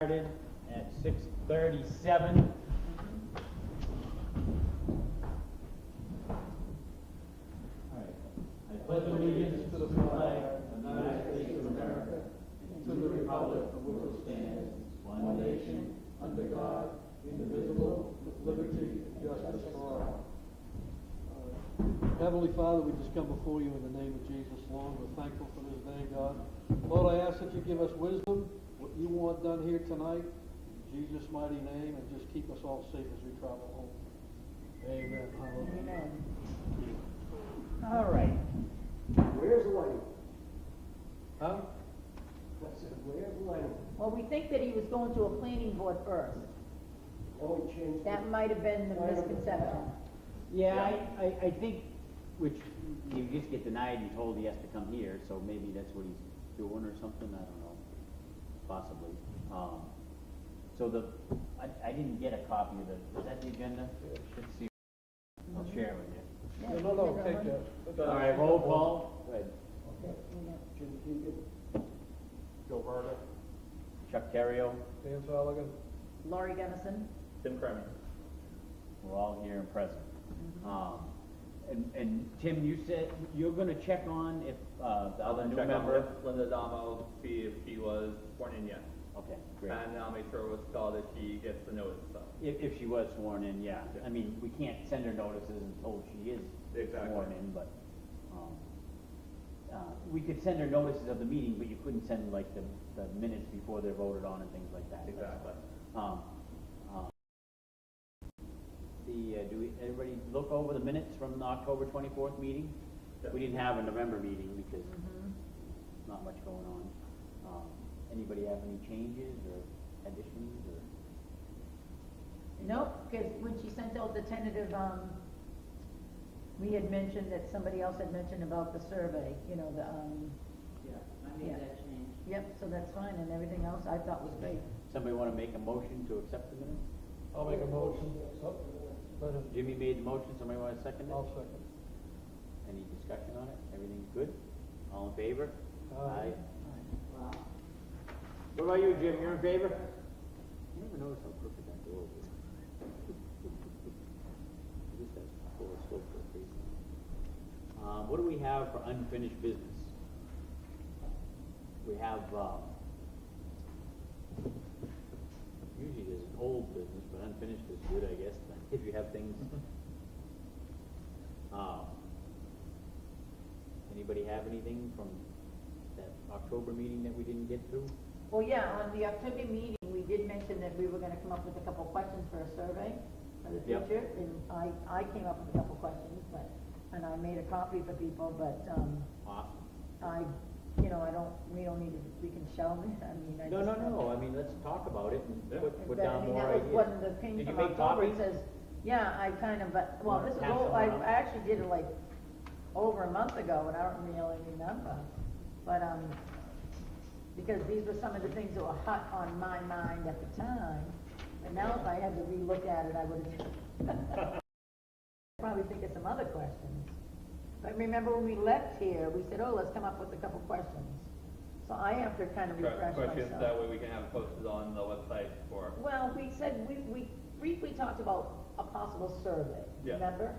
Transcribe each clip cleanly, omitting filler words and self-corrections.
Started at 6:37. All right. I pledge allegiance to the flag of the United States of America and to the republic for which it stands, one nation, under God, indivisible, with liberty and justice for all. Heavenly Father, we just come before you in the name of Jesus, Lord. We're thankful for this day, God. Lord, I ask that you give us wisdom, what you want done here tonight, in Jesus' mighty name, and just keep us all safe as we travel home. Amen. Hallelujah. Amen. All right. Where's Wayne? Huh? I said, where's Wayne? Well, we think that he was going to a planning board first. Oh, he changed. That might have been the misconception. Yeah, I think, which you just get denied and told he has to come here, so maybe that's what he's doing or something, I don't know, possibly. So I didn't get a copy of is that the agenda? Let's see, I'll share it with you. Yeah, No, we take did that. All right, roll call. Go ahead. that. Jim Keegan. Joe Varga, Chuck Terrio, Dan Soligan. Laurie Dennison. Tim Kerman. we're all here and present. And Tim, you said you're gonna check on if, the other new Check on member? Linda Damo, see if she was sworn in yet. Okay, great. And I'll make sure what's called that she gets the notice, so. If she was sworn in, yeah. I mean, we can't send her notices until she is Exactly. sworn in, but, we could send her notices of the meeting, but you couldn't send like the minutes before they're voted on and things like that. Exactly. Everybody look over the minutes from the October 24th meeting? Yeah. We didn't have a November meeting because not much going on. Anybody have any changes or additions or? Nope, because when she sent out the tentative, we had mentioned that somebody else had mentioned about the survey, you know, the, Yeah, I made Yeah. that change. yep, so that's fine, and everything else I thought was great. Somebody want to make a motion to accept the minutes? I'll make a motion. Oh, go ahead. Jimmy made the motion, somebody want to second it? I'll second. Any discussion on it? Everything's good? All in favor? Aye. Wow. What about you, Jim? You're in favor? You never notice how crooked that door is. This has full slope for a crazy. What do we have for unfinished business? We have, usually there's an old business, but unfinished is good, I guess, if you have things. Anybody have anything from that October meeting that we didn't get through? Well, yeah, on the October meeting, we did mention that we were gonna come up with a couple questions for a survey for the Yep. future, and I came up with a couple questions, but, and I made a copy for people, but, Awesome. we don't need to, we can shelve it, I mean, I No, just. I mean, let's talk about it and Yeah. put But, down more that was ideas. one of the things Did you from make October, it copies? says, yeah, I kind of, but, well, Wanna this is pass old, them I around? actually did it like over a month ago, and I don't really remember. But, because these were some of the things that were hot on my mind at the time, but now if I had to relook at it, I would probably think of some other questions. But remember when we left here, we said, oh, let's come up with a couple questions. So I have to kind of refresh Questions, myself. that way we can have it posted on the website for. Well, we said, we briefly talked about a possible survey, Yeah. remember?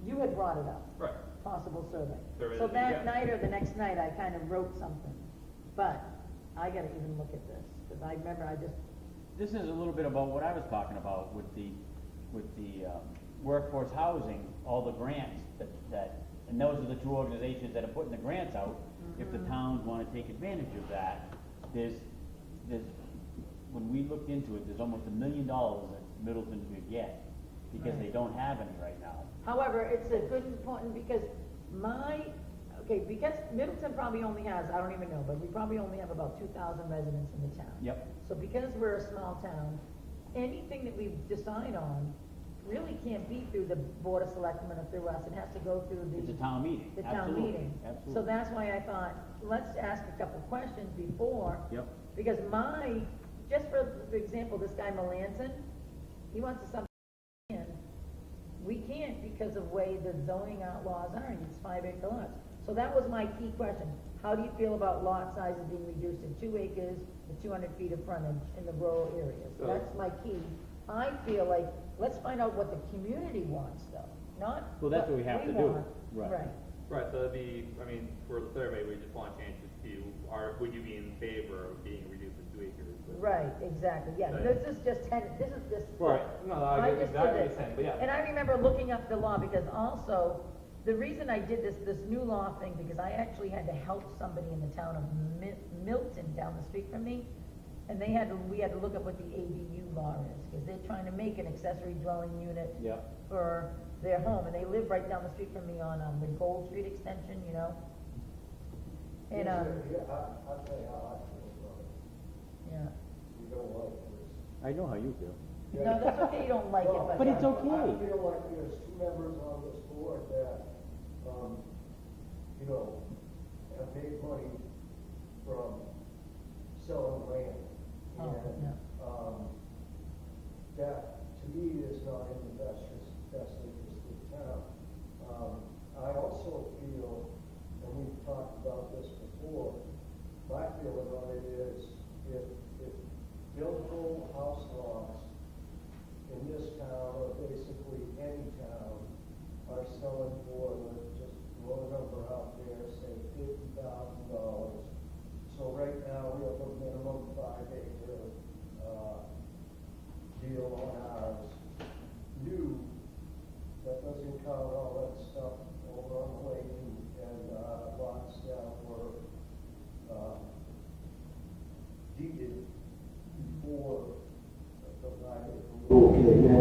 You had brought it up. Right. Possible survey. Survey So that you that got. night or the next night, I kind of wrote something, but I gotta even look at this, because I remember I just, This is a little bit about what I was talking about with the workforce housing, all the grants and those are the two organizations that are putting the grants out. If the towns wanna take advantage of that, there's, when we looked into it, there's almost $1 million that Middleton could get, because they don't have any right now. however, it's a good important, because because Middleton probably only has, I don't even know, but we probably only have about 2,000 residents in the town. Yep. So because we're a small town, anything that we decide on really can't be through the Board of Selectmen or through us, it has to go through It's a town meeting. the town Absolutely. meeting. Absolutely. So that's why I thought, let's ask a couple questions before. Yep. Because just for example, this guy Melanson, he wants to sub in. We can't because of way the zoning outlaws are, and it's 5 acre lots. So that was my key question. how do you feel about lot sizes being reduced to 2 acres and 200 feet of frontage in the rural areas? So- That's my key. I feel like, let's find out what the community wants though, not Well, that's what we have to do. want. Right. Right. Right, so that'd be, I mean, for the survey, we just wanna change it to, would you be in favor of being reduced to 2 acres? Right, exactly, yeah, Right. this is just this is just. Right, no, I get just did exactly what this. you're saying, but yeah. And I remember looking up the law, because also, the reason I did this new law thing, because I actually had to help somebody in the town of Middleton, down the street from me, and we had to look up what the ADU law is, because they're trying to make an accessory dwelling unit Yep. for their home, and they live right down the street from me on, the Gold Street extension, you know? And, Yeah, I'll tell you how I feel about it. yeah. You don't like this. I know how you feel. No, that's okay, you don't like it, Well, but. But it's okay. I feel like there's two members on this board that, you know, have made money from selling land. Oh, And, yeah. that, to me, is not in the best interest of the town. I also feel, and we've talked about this before, my feeling on it is, if buildable house lots in this town, or basically any town, are selling for, let's just throw a number out there, say $50,000. So right now, we have a minimum 5-acre, deal on ours. New, that doesn't count all that stuff over on the lake and lots that were, deeded before the 5-acre rule came in.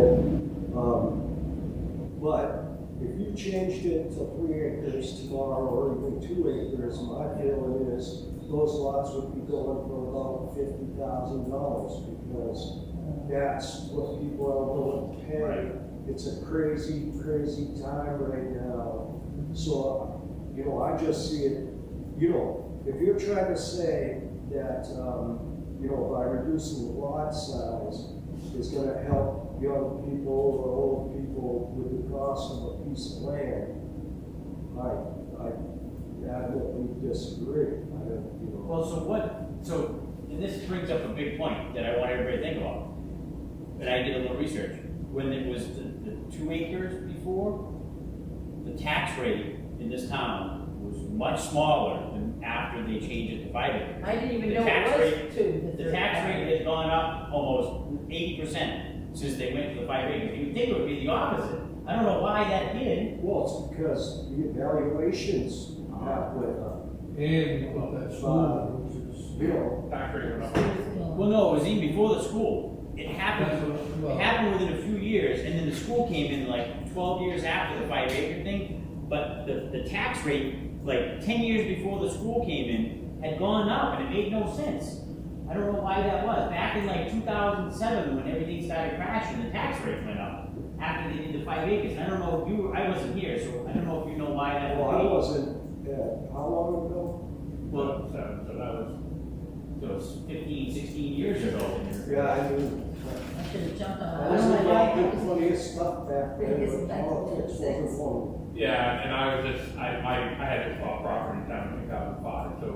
But if you changed it to 3 acres tomorrow, or even 2 acres, my feeling is those lots would be going for about $50,000, because that's what people are willing to pay. Right. It's a crazy, crazy time right now. So, you know, I just see it, you know, if you're trying to say that, you know, by reducing the lot size is gonna help young people or old people with the cost of a piece of land, I adamantly disagree. I don't, you know. Well, and this brings up a big point that I want everybody to think about. And I did a little research. When it was the 2 acres before, the tax rate in this town was much smaller than after they changed it to 5 acres. I didn't even The know tax it rate- was 2. The tax rate has gone up almost 80% since they went to the 5 acres. You'd think it would be the opposite. I don't know why that did. Well, it's because the evaluations have went up. And you put that school, which is. You know, Tax rate went up. Well, no, it was even before the school. It happened within a few years, and then the school came in like 12 years after the 5 acre thing. But the tax rate, like 10 years before the school came in, had gone up, and it made no sense. I don't know why that was. Back in like 2007, when everything started crashing, the tax rate went up after they did the 5 acres. I don't know if I wasn't here, so I don't know if you know why that well, I was. wasn't, how long ago? Well, So that was, it was 15, 16 years ago. Yeah, I knew. I should have jumped on I that. was I don't know why involved it in was- plenty of stuff back then, Because but back in politics 06. wasn't one. yeah, and I was just, I had this property down in 2005, so,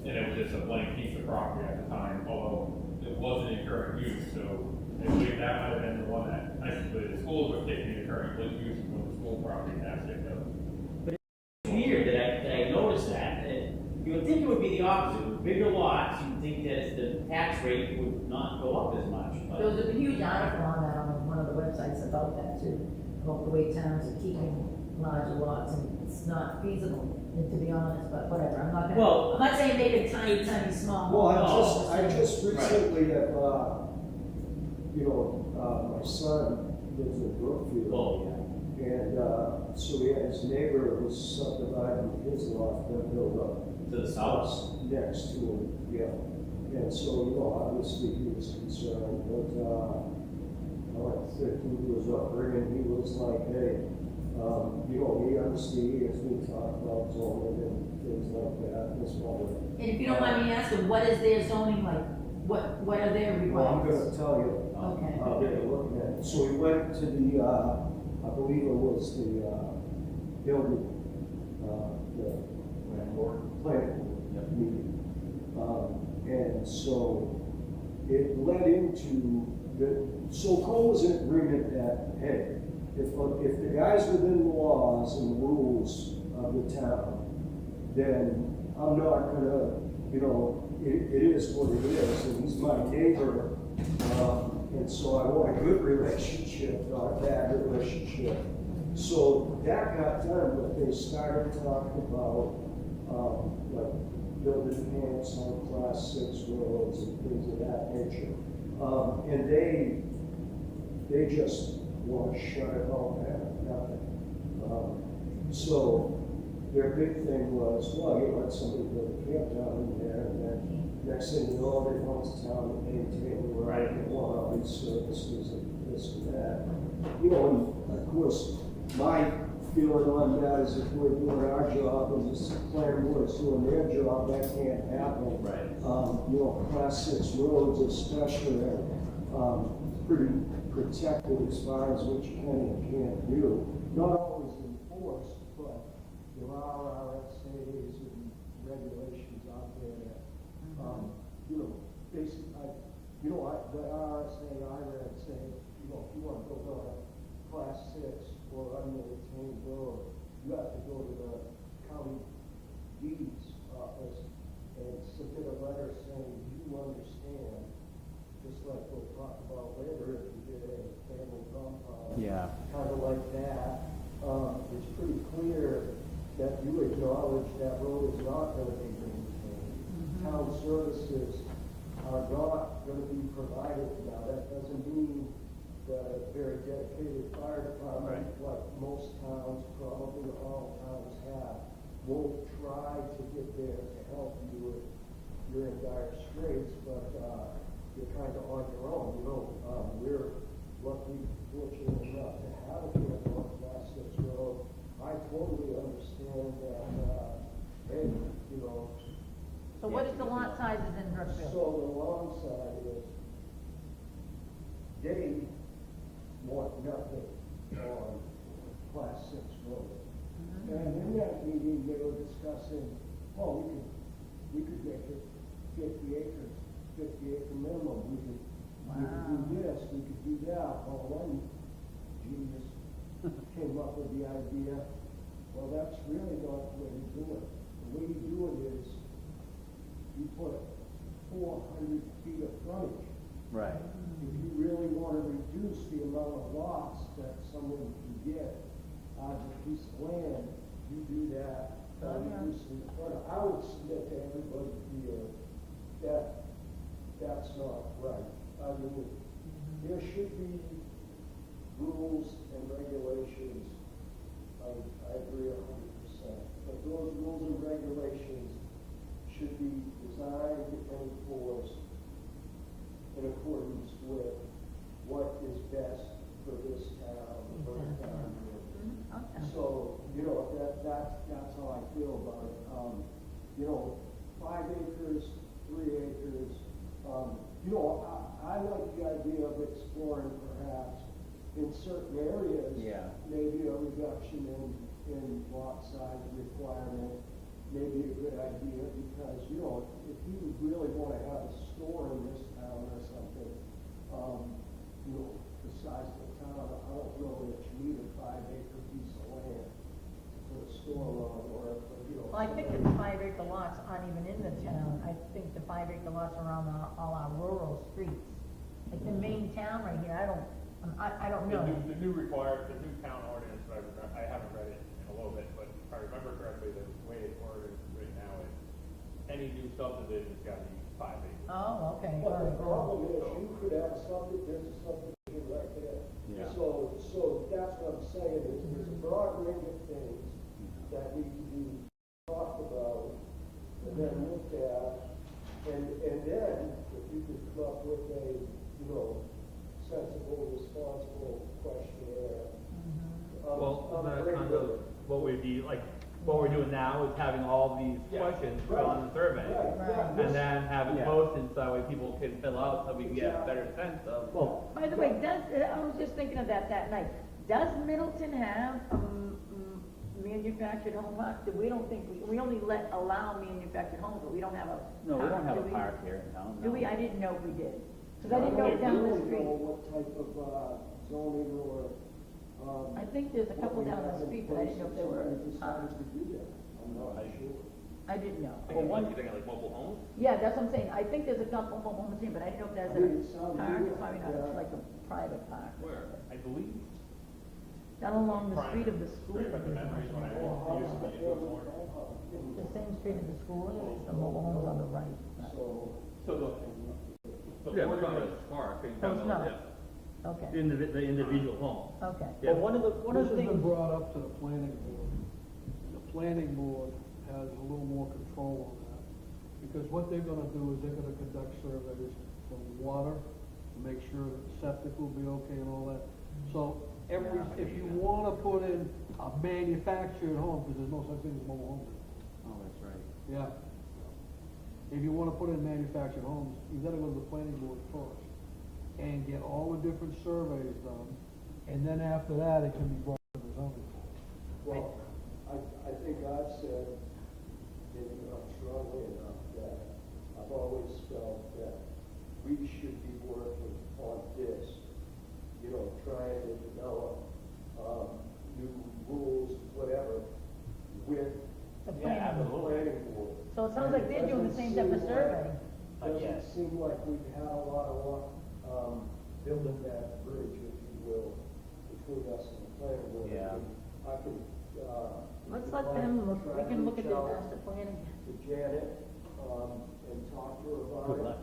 and it was just a blank piece of property at the time, although it wasn't in current use, so I believe that might have been the one that, the schools were taking the current use from the school property, and that's it, though. Weird that I noticed that. You would think it would be the opposite. With bigger lots, you'd think that the tax rate would not go up as much. There was a huge article on that on one of the websites about that too, about the way towns are keeping larger lots, and it's not feasible, to be honest, but whatever, I'm not gonna, Well- I'm not saying make it tiny, tiny, small. Well, No. I just Right. recently have, you know, my son lives in Brookfield. Oh, yeah. And, so he had his neighbor who was subdividing his lot, then built up To the south. house next to him, yeah. And so, you know, obviously he was concerned, but, I like to think he was upbringing, he was like, hey, you know, he understands, we talk about zoning and things like that, this one. And if you don't mind me asking, what is their zoning like? What are their Well, I'm requirements? gonna tell you. Okay. They're looking at it. So we went to the, I believe it was the, building, the planning board meeting. And so it led into so Cole was in agreement that, hey, if the guys within the laws and the rules of the town, then I'm not gonna, it is what it is, and he's my neighbor, and so I want a good relationship, not a bad relationship. So that got done, but they started talking about, like, building camps on class 6 roads and things of that nature. And they just want to shut it all down, nothing. So their big thing was, well, you let somebody build a camp down in there, and then next thing you know, they want the town to maintain the right, they want all these services and this and that. And of course, my feeling on that is if we're doing our job and this planning board's doing their job, that can't happen. Right. Class 6 roads especially are pretty protected as far as what you can and can't do. Not always enforced, but there are RSAs and regulations out there that, basically, the RSA I read saying, if you want to build on a class 6 or unmaintained road, you have to go to the county deeds office and submit a letter saying you understand, just like we'll talk about later if you did a family compound. Yeah. Kind of like that. It's pretty clear that you acknowledge that road is not going to be maintained. Town services are not going to be provided. Now, that doesn't mean that a very dedicated fire department, like most towns, probably all towns have, won't try to get there to help you if you're in dire straits, but you're kind of on your own. We're lucky, fortunate enough to have a camp on Class 6 road. I totally understand that, So what is the lot sizes in Brookfield? so the long side is, they want nothing on Class 6 road. And in that meeting, they were discussing, we could make it 50 acres, 50-acre minimum. We could do this, we could do that. Well, one genius came up with the idea, well, that's really not the way you do it. The way you do it is you put 400 feet of frontage. Right. If you really want to reduce the amount of lots that someone can get out of a piece of land, you do that by reducing the frontage. I would submit to everybody here that that's not right. I mean, there should be rules and regulations. I agree 100%. But those rules and regulations should be designed and enforced in accordance with what is best for this town, for the town. Okay. So, that's how I feel about it. 5 acres, 3 acres. I like the idea of exploring perhaps in certain areas. Yeah. Maybe a reduction in lot size requirement may be a good idea because, if you really want to have a store in this town or something, the size of the town, I don't know that you need a 5-acre piece of land to put a store on or, Well, I think the 5-acre lots aren't even in the town. I think the 5-acre lots are on all our rural streets. Like the main town right here, I don't know. The new town ordinance, I haven't read it in a little bit, but if I remember correctly, the way it's worded right now is any new subdivision's got to be 5 acres. Oh, okay. but All the right. problem is you could have there's a subdivision right there. Yeah. So that's what I'm saying is there's a broad range of things that need to be talked about and then looked at. And then if you could come up with a, sensible, responsible questionnaire. Well, on a the kind regular- of, what we'd be, like, what we're doing now is having all these questions put on the survey. Right. And then have it Yeah. posted so that way people can fill out so we can get a better sense of. Well, By the way, I was just thinking of that night. Does Middleton have, manufactured home park, we don't think, we only allow manufactured homes, but we don't have a park, No, we don't have do a we? park here in town, Do no. we? I didn't know we did. Cause I didn't know down the I don't street. know what type of, zoning or, I think there's a couple down the street, but I didn't know if they were, decided to do that. I'm not sure. I didn't know. Well, one, you think like mobile homes? Yeah, that's what I'm saying, I think there's a couple mobile homes here, but I didn't know if there's I mean, it a sounds park, weird, it's probably not, yeah. it's like a private park. Where? I believe. Down along the street of the school. Bring back the memories when I used to be a board. The same street as the school is, the mobile homes on the right. So, So the Yeah, board it's not is park, you Oh, it's not? yeah. Okay, The individual home. okay. Yeah. Well, one of the This has been things, brought up to the planning board. The planning board has a little more control on that. Because what they're gonna do is they're gonna conduct surveys for water, to make sure that the septic will be okay and all that. So if you wanna put in a manufactured home, because there's no such thing as mobile home. oh, that's right. Yeah. If you wanna put in manufactured homes, you gotta go to the planning board first and get all the different surveys done, and then after that, it can be brought to the zoning board. well, I think I've said, maybe not strongly enough, that I've always felt that we should be working on this, you know, trying to develop, new rules, whatever, with The the planning absolutely. planning board. So it sounds like they're doing the same type of survey. Doesn't Yes. seem like we've had a lot of luck, building that bridge, if you will, between us and the planning board. Yeah. I can, Let's if let I them look, try we to can look at reach their out master planning. To Janet, and talk to her about it. Good luck.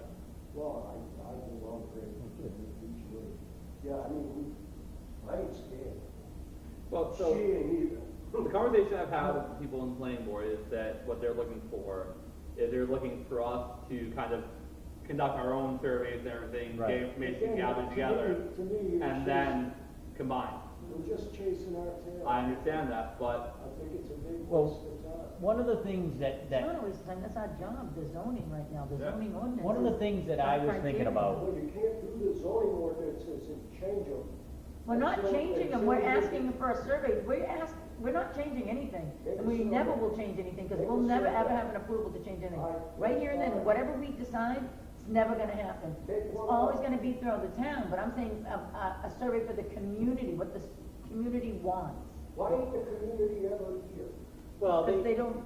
Well, I belong great usually. Yeah, I mean, I ain't scared. Well, She so, ain't either. the conversation I've had with people in the planning board is that what they're looking for is they're looking for us to kind of conduct our own surveys and everything, Right. get information Again, gathered to together, me, it's and just- then combine. We're just chasing our tail. I understand that, but I think it's a big Well, waste of time. one of the things that, It's not always time, that's our job, the zoning right now, the Yeah. zoning ordinance. one of the things that I was thinking about, Well, you can't do the zoning ordinances and change them. We're not Until- changing them, until we're you- asking for a survey, we're not changing anything. And we never will change anything, because we'll never ever have an approval to change anything. Right here and then, whatever we decide, it's never gonna happen. It's always gonna be through the town, but I'm saying, a survey for the community, what the community wants. Why ain't the community ever here? well, Because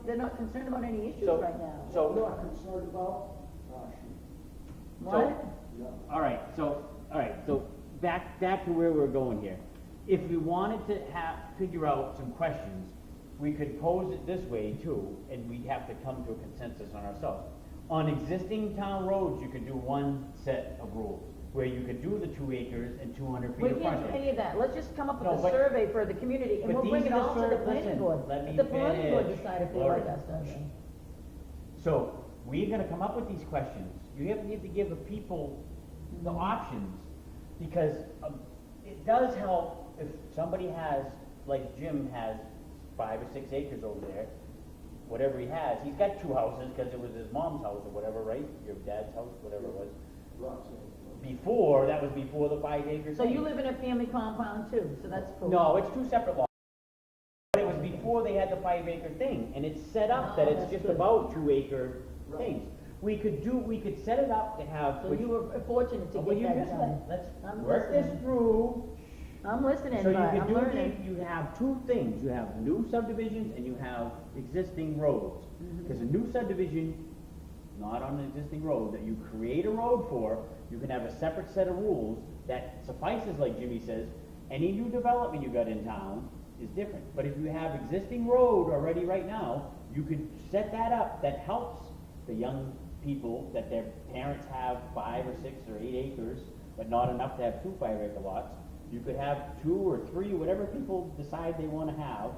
they're not concerned about any issues So- right now. I'm so, not concerned about, What? no. all right, so back to where we're going here. If we wanted to figure out some questions, we could pose it this way too, and we'd have to come to a consensus on ourselves. On existing town roads, you could do one set of rules, where you could do the 2 acres and 200 feet We of can't do frontage. any of that, let's just come up No, with a but- survey for the community, and but we'll bring these it are the all to the sur- planning listen, board. let me Let the planning board finish, decide if they Lori. like our survey. So, we're gonna come up with these questions, you have to give the people the options, because, it does help if somebody has, like Jim has 5 or 6 acres over there, whatever he has, he's got 2 houses, cause it was his mom's house or whatever, right? Your dad's house, whatever it was. Before, that was before the 5 acre So thing. you live in a family compound too, so that's cool. No, it's 2 separate lots. But it was before they had the 5 acre thing, and it's set up that Oh, it's that's just good. about 2 acre things. We could set it up to have. So you were fortunate to Well, get you that just done. let's I'm this listening. through. I'm listening, So but you could I'm do learning. you have 2 things, you have new subdivisions and you have existing roads. Mm-hmm. Because a new subdivision, not on an existing road, that you create a road for, you can have a separate set of rules that suffices, like Jimmy says, any new development you got in town is different. But if you have existing road already right now, you could set that up, that helps the young people, that their parents have 5 or 6 or 8 acres, but not enough to have 2 5-acre lots. You could have 2 or 3, whatever people decide they wanna have.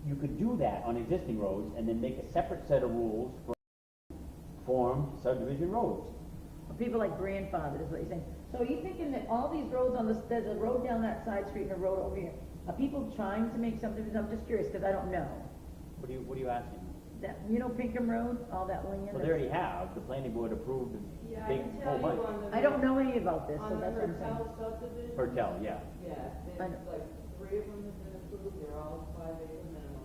You could do that on existing roads and then make a separate set of rules for form subdivision roads. People like grandfathered is what you're saying. So are you thinking that all these roads on this, there's a road down that side street and a road over here, are people trying to make subdivisions? I'm just curious, because I don't know. What are you asking? That, you know Pinkham Road, all that land? Well, they already have, the planning board approved a Yeah, I big can whole tell you bunch. on the. I don't know any about this, so On the that's what I'm saying. Hertel subdivision. Hertel, yeah. Yeah, I there's like 3 of them have been approved, they're all 5 acre minimum.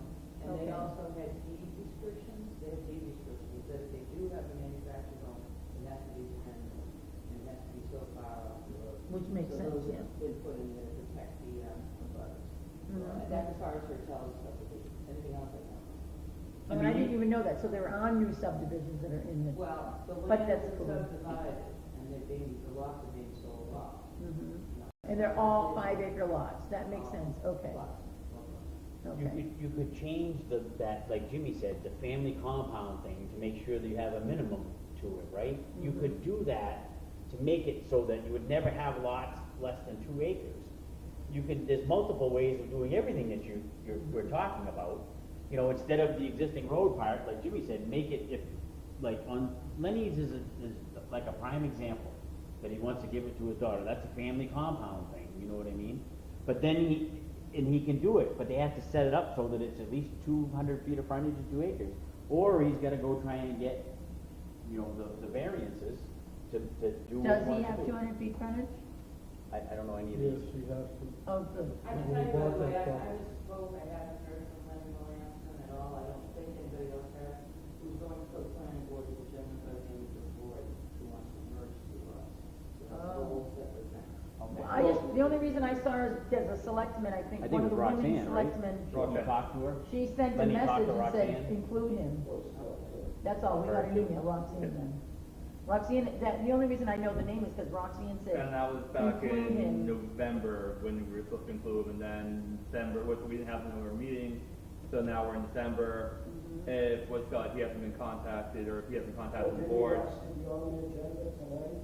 And they Okay. also had deed restrictions, they have deed restrictions, that if they do have a manufactured home, it has to be dependable, and it has to be so far off the road. Which makes So sense, those yeah. have been put in there to protect the butters. Mhm. And that's as far as her tells subdivision, anything else I don't know. I mean, I didn't even know that, so there are new subdivisions that are in the. Well, the But land that's is cool. subdivided, and the lots are being sold off. Mhm. And they're all 5-acre lots, that makes sense, okay, Lots. okay. You could change that, like Jimmy said, the family compound thing to make sure that you have a minimum to it, right? You Mhm. could do that to make it so that you would never have lots less than 2 acres. There's multiple ways of doing everything that we're talking about. You know, instead of the existing road part, like Jimmy said, make it like on, Lenny's is like a prime example, that he wants to give it to his daughter, that's a family compound thing, you know what I mean? But then he can do it, but they have to set it up so that it's at least 200 feet of frontage and 2 acres. Or he's gotta go try and get, you know, the variances to do what Does he he wants have to do. 200 feet frontage? I don't know any of Yes, these. he has to. Oh, good. I When can tell we you, by bought the way, that I property. just spoke, I haven't heard from Lenny Williamson at all, I don't think anybody else has, who's going to the planning board with the gentleman by the name of the board, who wants to merge two lots. So that's a Oh. whole separate thing. I just, the only reason I saw her is as a selectman, I think, I think one it of was the women Roxanne, right? selectmen. You talked to her? She sent a Lenny talked message to and said, Roxanne? include him. What's that? That's all, we got an email, Roxanne then. Roxanne, the only reason I know the name is because Roxanne said, And that was back include in him. November when we were supposed to include, and then December, we didn't have another meeting, so now we're in December. If what's got, he hasn't been contacted, or if he hasn't contacted the board. Did you ask to be on the agenda tonight?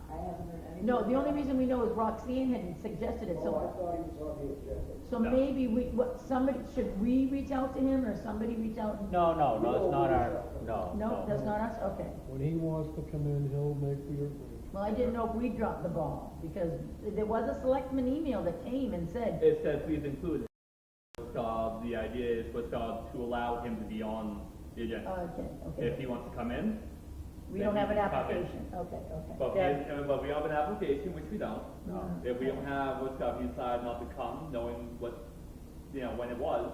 I haven't heard anything. no, the only reason we know is Roxanne had suggested it, Oh, I so, thought he was on the agenda. so No. maybe should we reach out to him, or somebody reach out? No, it's not our, no. No, that's not us, okay. When he wants to come in, he'll make the arrangement. Well, I didn't know if we dropped the ball, because there was a selectman email that came and said, It said please include it. The idea is to allow him to be on the agenda. okay, If he wants to come in, we then don't he have an can come in. application, okay. But we have an application, which we don't. Mhm. If we don't have what's got, he decided not to come, knowing what, when it was,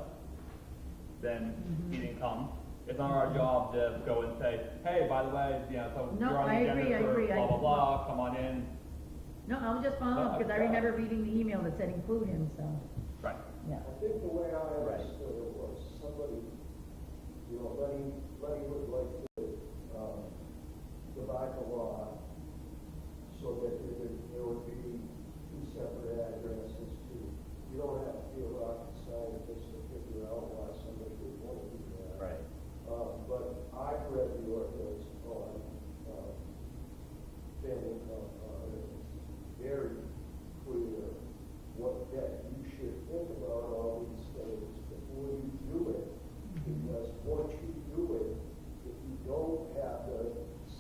then he didn't come. It's not our job to go and say, hey, by the way, so No, you're on the I agenda agree, for I blah, blah, agree. blah, come on in. No, I was just following up, because I remember reading the email that said include him, so, Right. yeah. I think the way I Right. understood it was somebody, Lenny would like to, divide the lot so that there would be 2 separate addresses too. You don't have to be a rocket scientist to figure out why somebody would want to do that. Right. But I've read the ordinance on, family compound, and it's very clear that you should think about all these things before you do it. Because once you do it, if you don't have the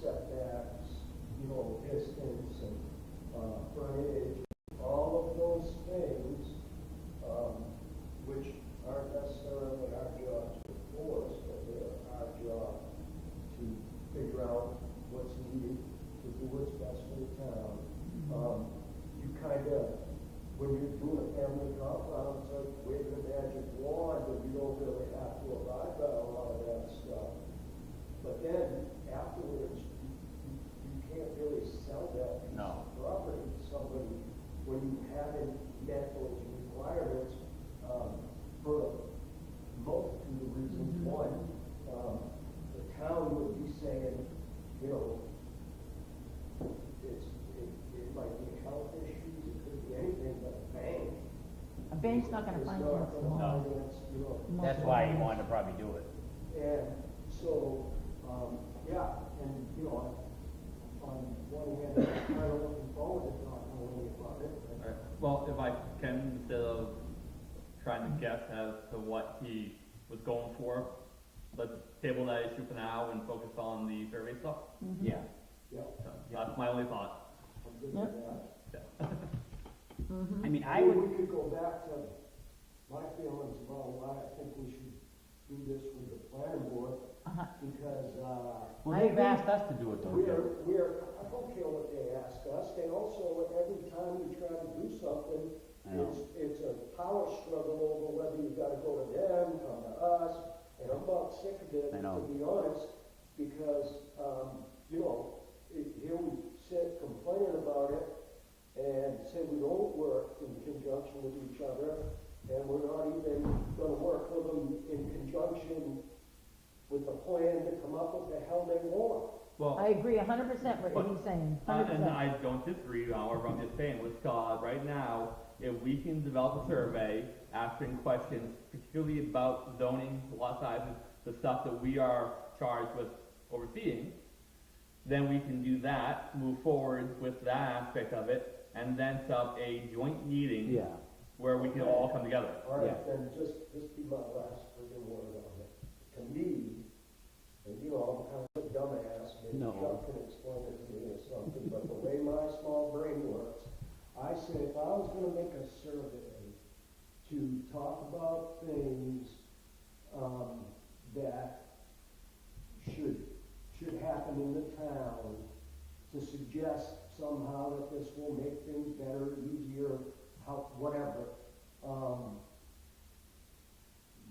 setbacks, distance and, frontage, all of those things, which aren't necessarily our job to enforce, but they're our job to figure out what's needed to do what's best for the town. You when you're doing a family compound, it's like waving a magic wand, and you don't really have to abide by a lot of that stuff. But then, afterwards, you can't really sell that piece No. of property to somebody when you haven't met those requirements, for a multitude of reasons. One, the town would be saying, it might be health issues, it could be anything, but a bank. A bank's not gonna is finance not gonna small. finance, That's why he wanted to probably do it. And so, and, on one hand, I'm kind of looking forward to talking to Lenny about it. Alright, well, if I can, instead of trying to guess as to what he was going for, let's table that issue for now and focus on the survey stuff. Yeah. Yeah, So, that's my only thought. I'm good with that. Yeah. I mean, I Maybe would, we could go back to my feelings about why I think we should do this with the planning board, because, well, I they've agree. asked us to do it though. too. I don't care what they ask us, they also, every time we try to do something, I know. It's a power struggle over whether you gotta go to them, come to us, and I'm about sick of it, I know. to be honest, because, you know, here we sit complaining about it, and say we don't work in conjunction with each other, and we're not even gonna work with them in conjunction with the plan to come up with the hell they want. Well, I agree 100% with what he's saying, 100%. and I don't disagree, however, I'm just saying, let's right now, if we can develop a survey asking questions, particularly about zoning, lot sizes, the stuff that we are charged with overseeing, then we can do that, move forward with that aspect of it, and then set up a joint meeting Yeah, where we can all come together. All right, Yeah. then just be my last friggin' word on it. To me, and you know, I'm kind of a dumbass, maybe No. Chuck can explain it to me or something, but the way my small brain works, I said if I was gonna make a survey to talk about things, that should happen in the town, to suggest somehow that this will make things better, easier, how, whatever,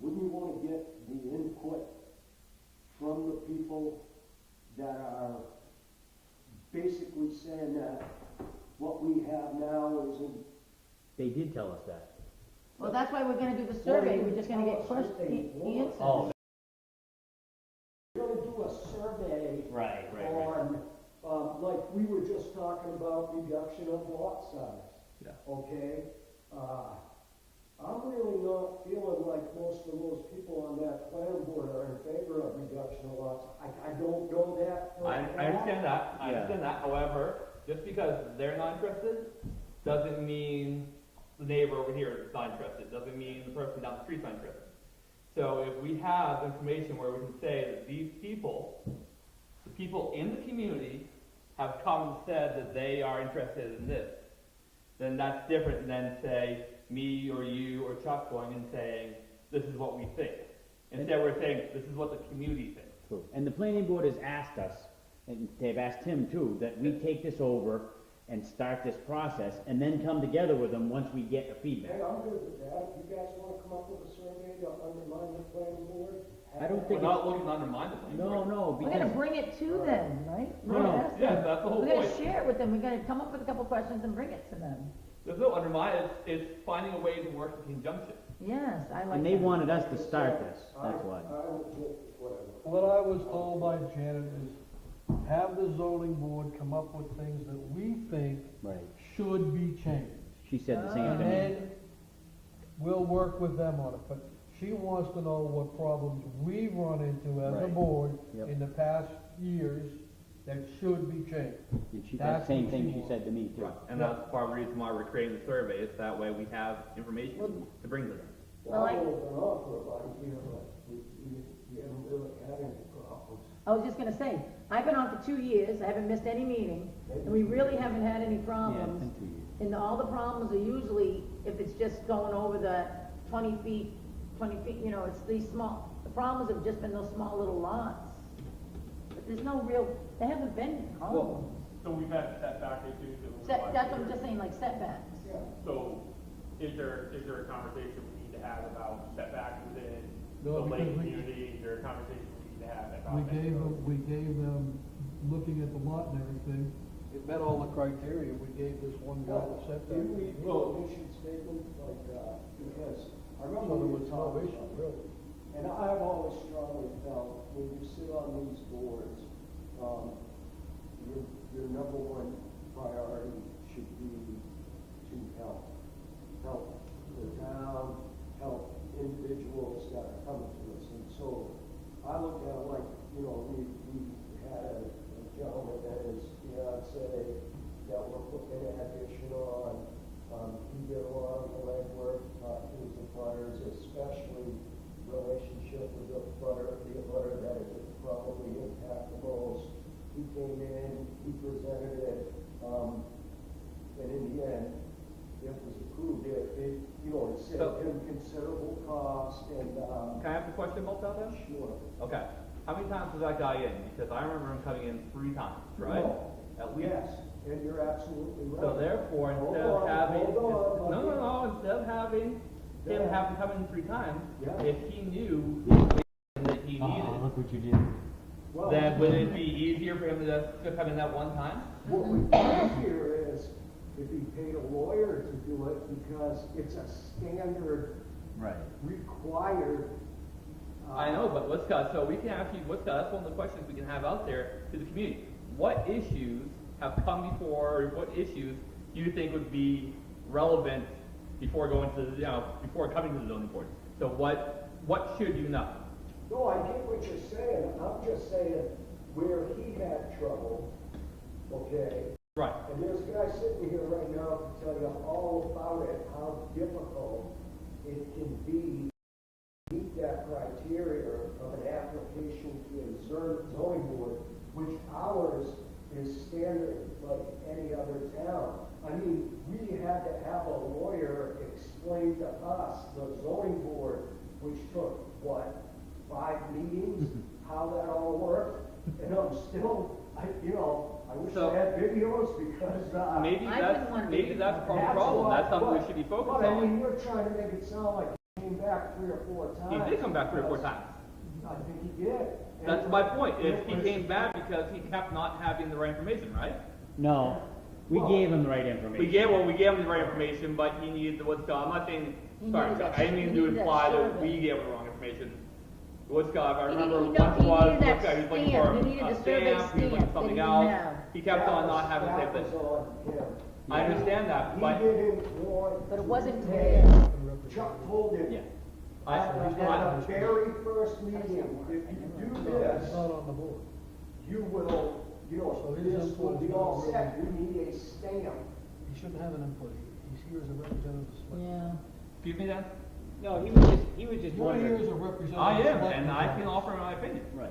wouldn't you wanna get the input from the people that are basically saying that what we have now isn't? they did tell us that. Well, that's why we're gonna do the survey, we're just gonna get Tell us first what they want. answers. Oh, We're gonna do a survey Right, on, like we were just talking about reduction of lot size. Yeah. Okay? I'm really not feeling like most of those people on that plan board are in favor of reduction of lots. I don't know that. for a I fact. understand that, I Yeah. understand that, however, just because they're not interested, doesn't mean the neighbor over here is not interested, doesn't mean the person down the street's not interested. So if we have information where we can say that these people, the people in the community have come and said that they are interested in this, then that's different than, say, me or you or Chuck going and saying, this is what we think. Instead, we're saying, this is what the community thinks. True. And the planning board has asked us, and they've asked him too, that we take this over and start this process, and then come together with them once we get the Hey, feedback. I'm good with that. If you guys wanna come up with a survey to undermine the planning board? I don't We're think not looking to undermine the planning board. No, We're gonna because, bring it to them, right? No, We're gonna no. ask Yeah, them. that's the whole We're gonna point. share it with them, we're gonna come up with a couple questions and bring it to them. There's no undermine, it's finding a way to work in conjunction. Yes, I like that. and they wanted us to start this, that's why. I would do whatever. What I was told by Janet is, have the zoning board come up with things that we think Right. should be changed. She said the same And thing. then we'll work with them on it, but she wants to know what problems we've run into as a Right. board Yep. in the past years that should be changed. And she, That's that same what thing she she wants. said to me too. And that's part of the reason why we're creating the survey, is that way we have information to bring to them. Well, I've I- only been on for about a year, but we haven't really had any problems. I was just gonna say, I've been on for 2 years, I haven't missed any meeting, and we really haven't had any Yeah, it's problems. been 2 years. And all the problems are usually, if it's just going over the 20 feet, you know, it's these small, the problems have just been those small little lots. But there's no real, there haven't been problems. So we've had setback issues that That's what I'm just saying, like setbacks. Yeah. So is there a conversation we need to have about setbacks within No, the because lake we- community? Is there a conversation we need to have about? We gave them, looking at the lot and everything, it met all the criteria, we gave this one guy the setback. Didn't we do a mission statement like, because I remember So there we was were no talking issue, about it. really. And I've always strongly felt, when you sit on these boards, your number one priority should be to help the town, help individuals that are coming to us. And so I look at it like, you know, we had a gentleman that his fiance that we're putting an addition on. He did a lot of the legwork, talked to his abutters, especially relationship with the abutter that it would probably impact the most. He came in, he presented it, and in the end, it was approved. It you know, it saved him considerable cost and, Can I ask a question about that then? sure. Okay. How many times was that guy in? Because I remember him coming in 3 times, right? No. At least. Yes, and you're absolutely right. So therefore, Hold instead of on, having, hold on, no, instead of having him have to come in 3 times, Yeah. if he knew the information that he needed, Look what you did. Well, then would it be easier for him to come in that one time? what would be easier is if he paid a lawyer to do it, because it's a standard Right. required. I know, but Scott, so we can ask you, Scott, that's one of the questions we can have out there to the community. What issues have come before, or what issues do you think would be relevant before going to, before coming to the zoning board? So what should you know? No, I get what you're saying. I'm just saying where he had trouble, okay? Right. And there's a guy sitting here right now to tell you all about it, how difficult it can be to meet that criteria of an application to a zoning board, which ours is standard like any other town. I mean, we had to have a lawyer explain to us, the zoning board, which took, what, 5 meetings, how that all worked? And I'm still, I wish So- I had videos because, Maybe I wouldn't want to maybe be- that's part of the problem. That's something we should be focused But I mean, on. you're trying to make it sound like he came back 3 or 4 He times. did come back 3 or 4 times. I think he did. That's And my point, is it he was- came back because he kept not having the right information, right? No, we Well, gave him the right information. We gave him the right information, but he needed I'm not saying, He sorry, needed that- I didn't mean he to needed that imply that survey. we gave him the wrong information. Woodstock, I remember He once was, needed that Woodstock, he was looking stamp. for He needed a the survey stamp, he was looking for stamp something that he else. didn't have. He kept on not having the same That thing. was on him. I understand that, He but didn't want. But it wasn't to fair. pay. Chuck told him. Yeah. At the very first meeting, if you do this, It's not on the board. you will, So his this will input be is all not set, really- you need a stamp. He shouldn't have an input. He's here as a representative of the select. Yeah. excuse me then? No, he was just You're here as wondering. a representative. I of the am, select and I board. can offer my opinion. Right.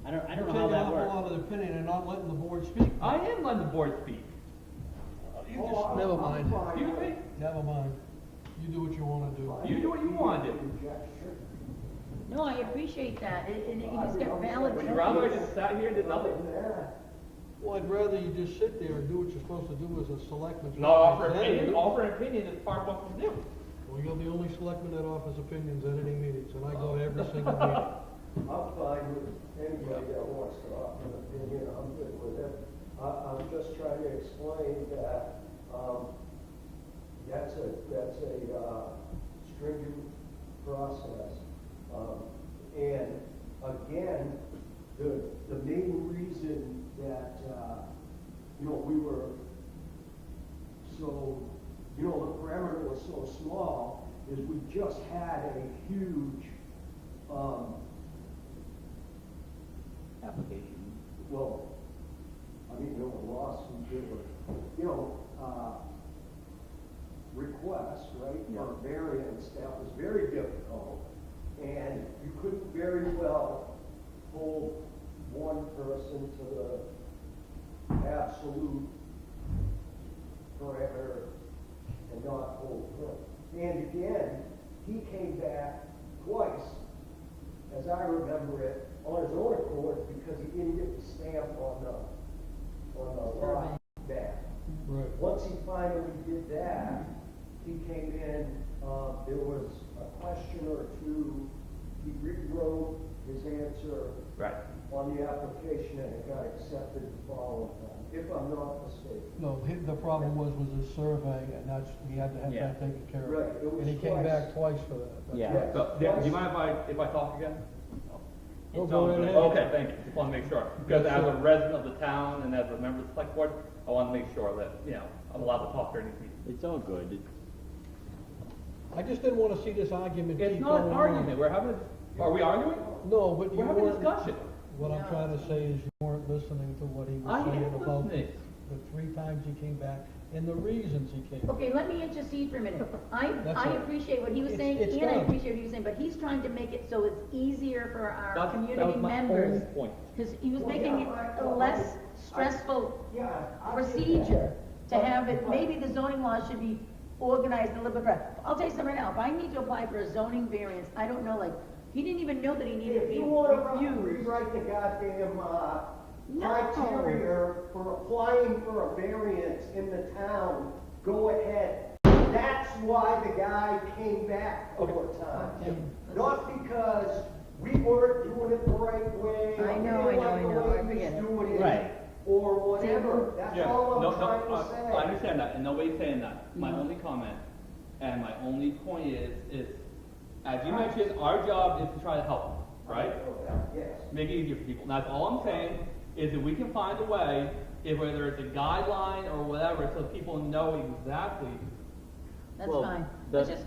I don't You're know how that taking up a works. lot of the opinion and not letting the board speak. I am letting the board speak. You Oh, just, I'm- never I'm mind. fine Excuse with me? it. Never mind. You do what you wanna do. You do what you wanna do. Rejection. No, I appreciate that, and he just got valid. Would you rather I just sat here and did nothing? Yeah. Well, I'd rather you just sit there and do what you're supposed to do as a selectman. No, offer an opinion is part of what we do. Well, you're the only selectman that offers opinions at any meetings, and I go to every single meeting. I'm fine with anybody that wants to offer an opinion, I'm good with it. I'm just trying to explain that, that's a stringent process. And again, the main reason that, we were so, the parameter was so small, is we just had a huge, Application. well, I mean, lawsuit, there were, requests, right, for variance, that was very difficult. And you couldn't very well hold one person to the absolute parameter and not hold him. And again, he came back twice, as I remember it, on his own accord, because he didn't get the stamp on the lot map. Right. Once he finally did that, he came in, there was a question or two, he rewrote his answer Right. on the application and it got accepted the following time, if I'm not mistaken. No, the problem was his survey, and that's, he had to have Yeah. that taken care of. Right, it was And he came twice. back twice for that. That's Yeah. right. So, do you mind if I talk again? Oh, It's go all right good. ahead. Okay, thank you, just want to make sure, because as a resident of the town and as a member of the select board, I want to make sure that, I'm allowed to talk during these meetings. It's all good. I just didn't wanna see this argument keep It's going not an on. argument, are we arguing? No, but you We're having a weren't. discussion. What I'm trying to say is you weren't listening to what he I was saying am about listening. the 3 times he came back and the reasons he came back. Okay, let me intercede for a minute. That's I all. appreciate what he was saying, It's and I done. appreciate what he was saying, but he's trying to make it so it's easier for our That was community my members. whole point. Because he was Well, making it yeah, a less stressful Yeah. I get procedure that. to have it, maybe the zoning laws should be organized a little bit better. I'll tell you something right now, if I need to apply for a zoning variance, I don't know, like, he didn't even know that he needed to If be you wanna refused. rewrite the goddamn, No. criteria for applying for a variance in the town, go ahead. That's why the guy came back over time. Okay. Not because we weren't doing it the right way. or I we know, didn't I like the know, way I he was forget it. doing it, Right. Or whatever. That's Yeah, all no, I'm no, trying to say. I understand that, and nobody's saying that. My only comment, and my only point is, as you mentioned, our job is to try to help, right? Yes. Make it easier for people. And that's all I'm saying, is that we can find a way, if whether it's a guideline or whatever, so people know exactly. That's Well, fine. the- It's just.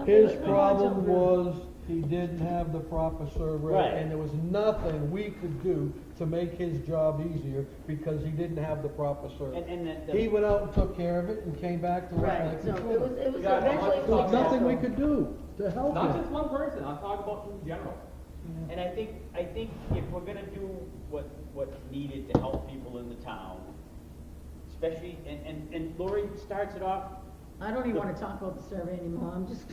His Okay, problem was he didn't have the proper survey, Right. and there was nothing we could do to make his job easier because he didn't have the proper survey. And He went out and took care of it and came back to look Right, like so he it was, should. it was Yeah, eventually. let's There was talk nothing we successful. could do to help Not him. just one person, I'm talking about in general. And I think if we're gonna do what's needed to help people in the town, especially, and Lori starts it off, I don't even wanna talk about the survey anymore, I'm just,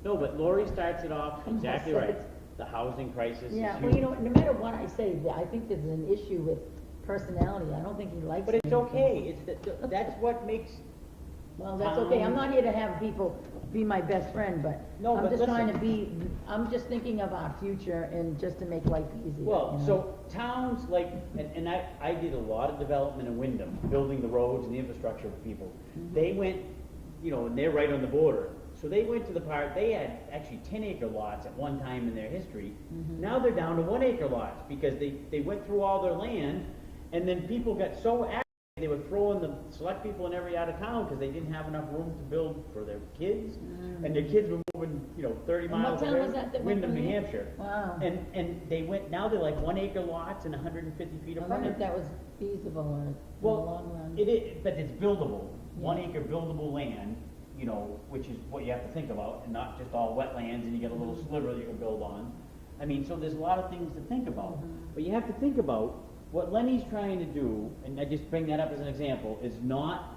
no, but Lori starts it off I'm all exactly set. right. The housing crisis is yeah, huge. well, you know, no matter what I say, I think there's an issue with personality, I don't think he likes. But it's me. okay, that's what makes, Well, that's okay, I'm not here to have people be my best friend, but No, I'm but just trying to listen. be, I'm just thinking of our future and just to make life easier. well, you know? so towns like, and I did a lot of development in Wyndham, building the roads and the infrastructure for people. They went, and they're right on the border. So they went to the part, they had actually 10-acre lots at one time in their history. Now they're down to 1-acre lots because they went through all their land, and then people got so aggravated, they were throwing the select people in every out of town because they didn't have enough room to build for their kids. And their kids were moving, 30 And what miles town away. was that went Wyndham, from New there? Hampshire. Wow. And they went, now they're like 1-acre lots and 150 feet I of wonder if frontage. that was feasible or in the Well, long run. it is, but it's buildable, Yeah. 1-acre buildable land, which is what you have to think about, and not just all wetlands and you get a little sliver that you can build on. I mean, so there's a lot of things to think about, but you have to think about what Lenny's trying to do, and I just bring that up as an example, is not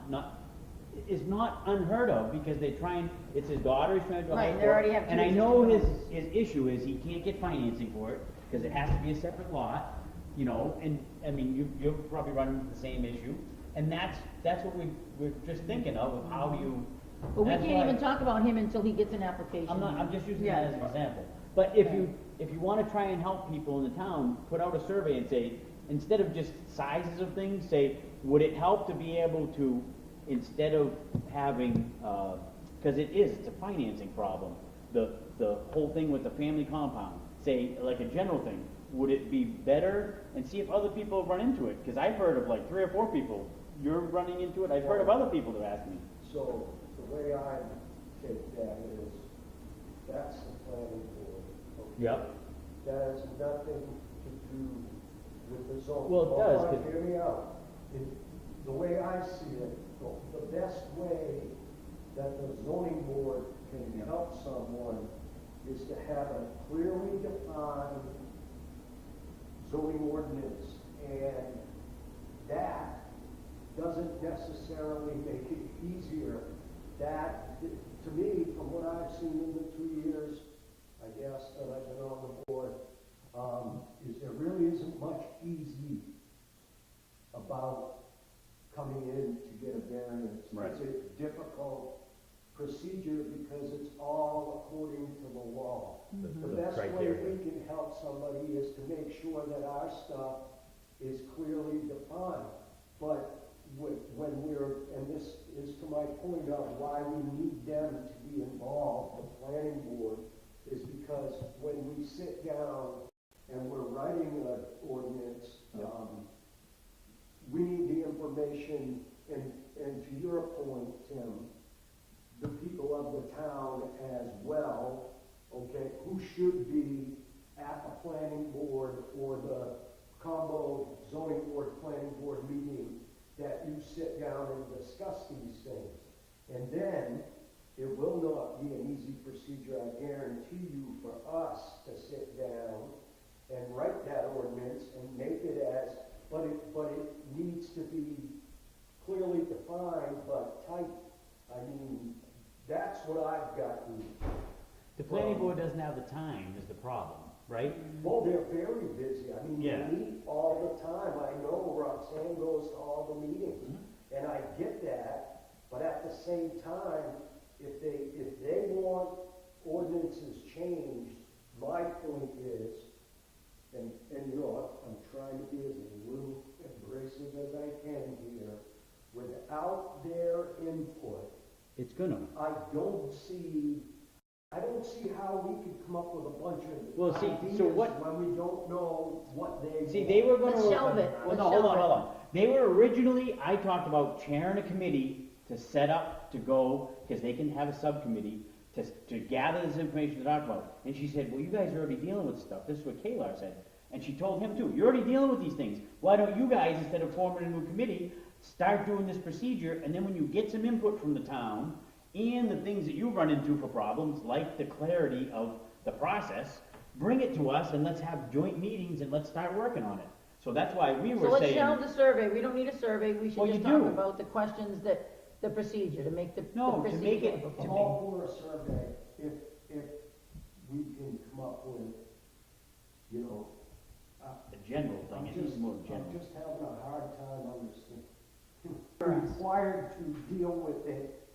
unheard of, because they're trying, it's his daughter he's trying to do a Right, house they for, already have and I kids know and his issue is he can't get financing for it, because it has to be a separate lot, and, I mean, you're probably running into the same issue, and that's what we're just thinking of how you. But we that's can't why- even talk about him until he gets an application. I'm just using Yeah. that as an example. But if you wanna try and help people in the town, put out a survey and say, instead of just sizes of things, say, would it help to be able to, instead of having, cause it's a financing problem, the whole thing with the family compound, say, like a general thing, would it be better, and see if other people run into it, cause I've heard of like 3 or 4 people, you're running into it, I've heard of other people that have asked me. So the way I take that is, that's the planning board. okay? Yep. That has nothing to do with the zoning. Well, it does, Hold on, 'cause- hear me out. The way I see it, the best way that the zoning board can help someone is to have a clearly defined zoning ordinance, and that doesn't necessarily make it easier. That, to me, from what I've seen in the 2 years, I guess, that I've been on the board, is there really isn't much easy about coming in to get a variance. Right. It's a difficult procedure because it's all according to the law. The best way criteria. we can help somebody is to make sure that our stuff is clearly defined. But when we're, and this is to my point of why we need them to be involved, the planning board, is because when we sit down and we're writing an ordinance, we need the information, and to your point, Tim, the people of the town as well, okay, who should be at the planning board or the combo zoning board, planning board meeting, that you sit down and discuss these things. And then, it will not be an easy procedure, I guarantee you, for us to sit down and write that ordinance and make it as, but it needs to be clearly defined but tight. I mean, that's what I've gotten. The planning board doesn't have the time is the problem, right? Well, they're very busy. I mean, Yeah. they meet all the time. I know Roxanne goes to all the meetings, and I get that. But at the same time, if they want ordinances changed, my point is, and you know, I'm trying to be as little abrasive as I can here, without their input, It's gonna. I don't see how we could come up with a bunch Well, of see, ideas so what- when we don't know what they See, want. they were gonna. Let's shelve it. Well, Let's no, hold shelve on, it. hold on. They were originally, I talked about chairing a committee to set up, to go, because they can have a subcommittee, to gather this information to talk about. And she said, well, you guys are already dealing with stuff. This is what Kayla said. And she told him too, you're already dealing with these things. Why don't you guys, instead of forming a new committee, start doing this procedure, and then when you get some input from the town, and the things that you run into for problems, like the clarity of the process, bring it to us, and let's have joint meetings, and let's start working on it. So that's why we So were let's saying. shelve the survey, we don't need a survey, we Well, should you just talk do. about the questions that, the procedure, to make the No, to procedure. make it- before. I'm all for a survey if we can come up with, you know, The general thing, it is more general. I'm just having a hard time understanding. We're required to deal with it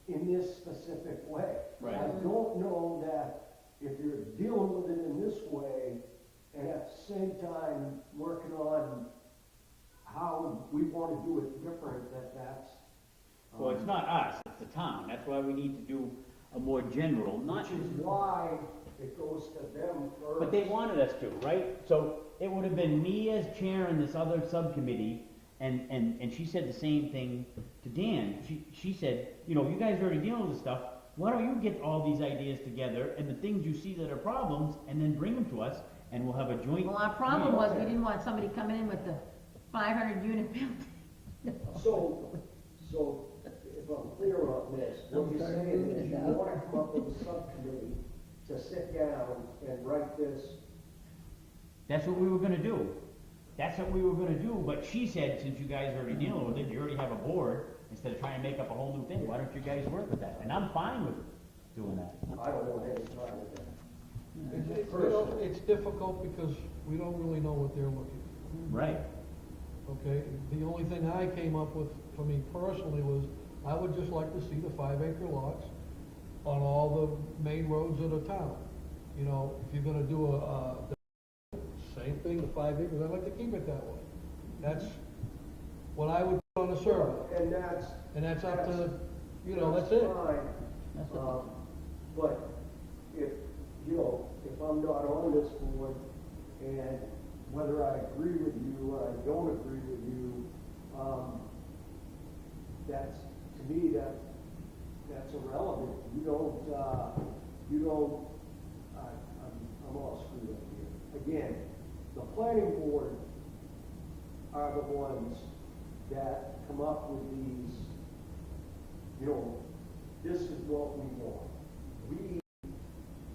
in this specific way. Right. I don't know that if you're dealing with it in this way, and at the same time working on how we want to do it different, that's. Well, it's not us, it's the town. That's why we need to do a more general, not. Which is why it goes to them first. But they wanted us to, right? So it would have been me as chair in this other subcommittee, and she said the same thing to Dan. She said, you know, you guys are already dealing with this stuff, why don't you get all these ideas together and the things you see that are problems, and then bring them to us, and we'll have a joint. Well, our problem was, we didn't want somebody coming in with the 500 unit building. So if I'm clear on this, what you're saying is you want to come up with a subcommittee to sit down and write this. That's what we were gonna do. That's what we were gonna do, but she said, since you guys are already dealing with it, you already have a board, instead of trying to make up a whole new thing, why don't you guys work with that? And I'm fine with doing that. I don't want any time with that. It's difficult because we don't really know what they're looking for. Right. Okay, the only thing I came up with, for me personally, was I would just like to see the 5-acre lots on all the main roads of the town. You know, if you're gonna do same thing, the 5 acres, I'd like to keep it that way. That's what I would put on the survey, And and that's up to, you know, that's it. fine. That's what But if, you know, if I'm not on this board, and whether I agree with you or I don't agree with you, that's, to me, that's irrelevant. I'm all screwed up here. Again, the planning board are the ones that come up with these, you know, this is what we want. We,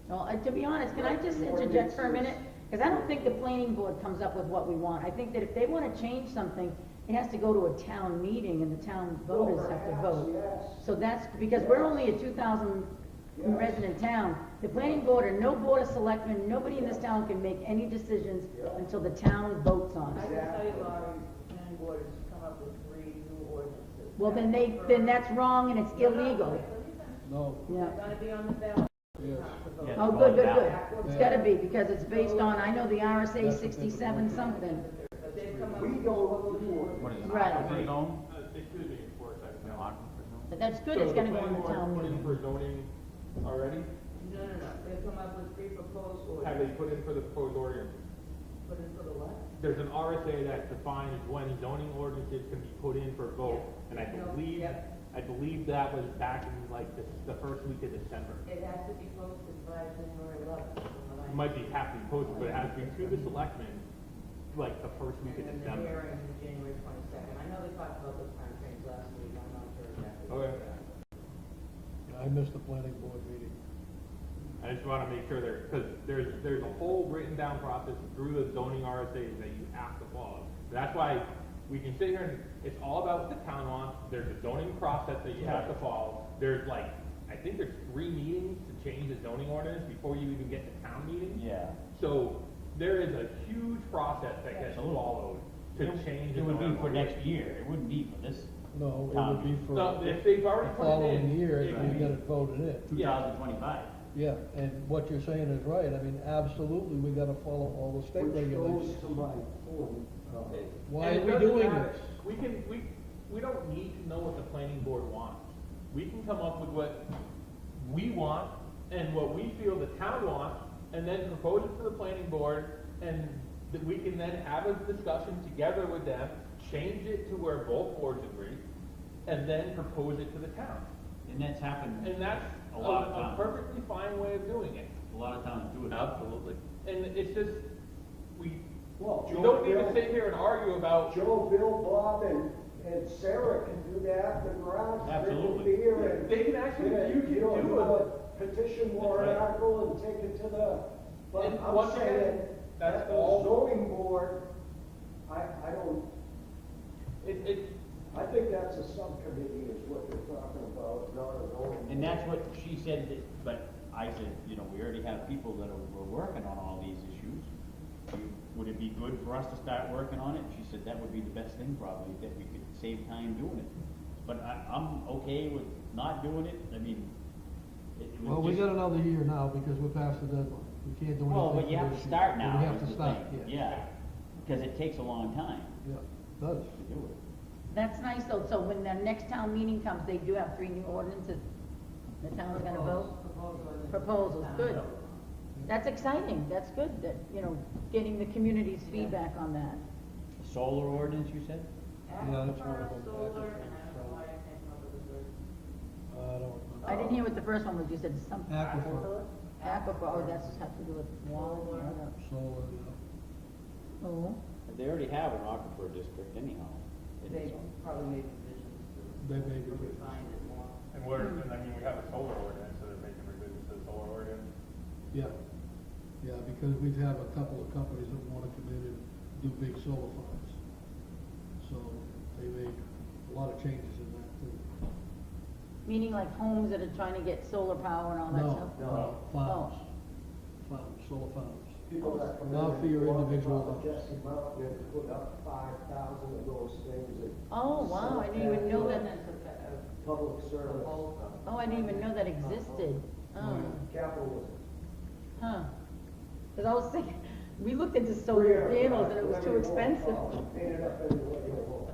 Well, to be honest, can I just interject for a minute? Because I don't think the planning board comes up with what we want. I think that if they want to change something, it has to go to a town meeting and the town voters have to vote. yes. So that's, because we're only a 2,000 resident town. The planning board or no board of selectmen, nobody in this town can make any decisions until the town votes on I it. can tell you, Laurie, the planning board has come up with 3 new ordinances. Well, then that's wrong and it's illegal. No, Yeah. They're gonna be on the ballot. yes. Yeah. Oh, good, good, good. It's gotta be, because it's based on, I know the RSA 67 something. But they've come up We with. don't, What is it? Right. Aquifer zone? Excuse me, for a second. No, aquifer zone? But that's good, it's gonna go on the town Put in meeting. for zoning already? No, they've come up with 3 proposed Have they ordinances. put in for the proposed ordinance? Put in for the what? There's an RSA that defines when zoning ordinances can be put in for vote, and I No, believe, yep. I believe that was back in like the first week of December. It has to be posted by January 11th. from what I It might be half to be posted, but it has to be to the selectmen, like the first week of And then the December. hearing is January 22nd. I know they talked about those time frames last week, I'm not sure exactly. Okay. I missed the planning board meeting. I just wanna make sure because there's a whole written down process through the zoning RSAs that you have to follow. That's why we can sit here and, it's all about what the town wants, there's a zoning process that you have to follow. There's like, I think there's 3 meetings to change the zoning ordinance before you even get to town meeting. Yeah. So there is a huge process that gets Absolutely. followed to change the It would be zoning for ordinance. next year, it wouldn't be for this No, it Town would be for No, if they've already the put it following in, year, it you can be- get it voted in. 2025. Yeah, and what you're saying is right, I mean, absolutely, we gotta follow all the state Which regulations. goes to my point, Why And are it we doesn't doing matter. this? We don't need to know what the planning board wants. We can come up with what we want and what we feel the town wants, and then propose it to the planning board, and that we can then have a discussion together with them, change it to where both boards agree, and then propose it to the town. And that's happened. And that's A lot of a times. perfectly fine way of doing it. A lot of towns do it. Absolutely. And it's just, we well, we Joe, don't need to Bill, sit here and argue about, Joe, Bill, Bob, and Sarah can do that, the garage, Absolutely. drinking beer, and. they can actually, you can know, do a it. petition warrant That's right. article and take it to the, but And I'm once saying, again, that's at the all- zoning board, I don't, It, I think that's a subcommittee is what they're talking about, not a zoning. And that's what she said, but I said, you know, we already have people that were working on all these issues. Would it be good for us to start working on it? She said that would be the best thing probably, that we could save time doing it. But I'm okay with not doing it, I mean, it was Well, we just- got another year now because we're past the deadline. We can't do anything. Well, but for you have this to year. start now. We have is to the start, thing. yes. Yeah, because it takes a long time Yeah, it does. to do it. That's nice though, so when the next town meeting comes, they do have 3 new ordinances the town's gonna vote? Proposals, good. That's exciting, that's good, that, you know, getting the community's feedback on that. The solar ordinance, you said? Yeah, that's one of them. Solar, and I don't know why I can't come up with the third. I don't remember. I didn't hear what the first one was, you said something. Aquifer. Aquifer, oh, that's has to do with water. Solar, yeah. Oh, They already have an aquifer district anyhow. in They its own. probably made revisions They made to revisions. refine it more. And I mean, we have a solar ordinance, so they're making revisions to the solar ordinance. Yeah, yeah, because we've had a couple of companies that wanna come in and do big solar farms. So they made a lot of changes in that too. meaning like homes that are trying to get solar power and all that stuff? No, farms, solar farms. People that come in. Not for your and go up individual top of house. Jesse Mountain and put up 5,000 of those things that. Oh, wow, I didn't even know that, Public service. oh, I didn't even know that existed. Oh, Capitalism. huh. Cause I was thinking, we looked into solar panels and it was too expensive. Paint it up anyway you want.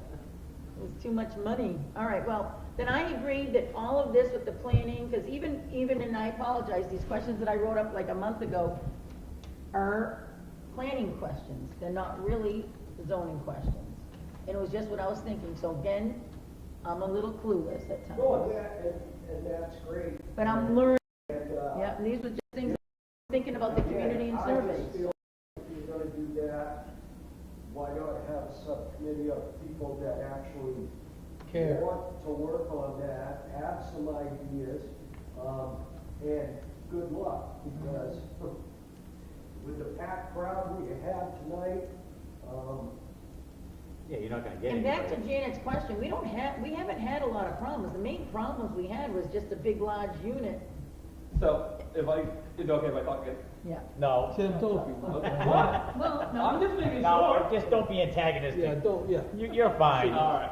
It was too much money. All right, well, then I agreed that all of this with the planning, because even, and I apologize, these questions that I wrote up like a month ago are planning questions. They're not really zoning questions. And it was just what I was thinking. So again, I'm a little clueless at times. No, and that's great. But I'm learning, And, yeah, and these were just things I'm thinking about the community and I surveys. just feel if you're gonna do that, why not have a subcommittee of people that actually Care. want to work on that, have some ideas, and good luck, because with the packed crowd we have tonight, Yeah, you're not gonna get And back to anybody. Janet's question, we haven't had a lot of problems. The main problems we had was just a big, large unit. so, is it okay if I talk again? Yeah. No. Tim, don't be. What? Well, no. I'm just making No, sure. just don't be antagonistic. Yeah, don't, yeah. You're fine. Alright.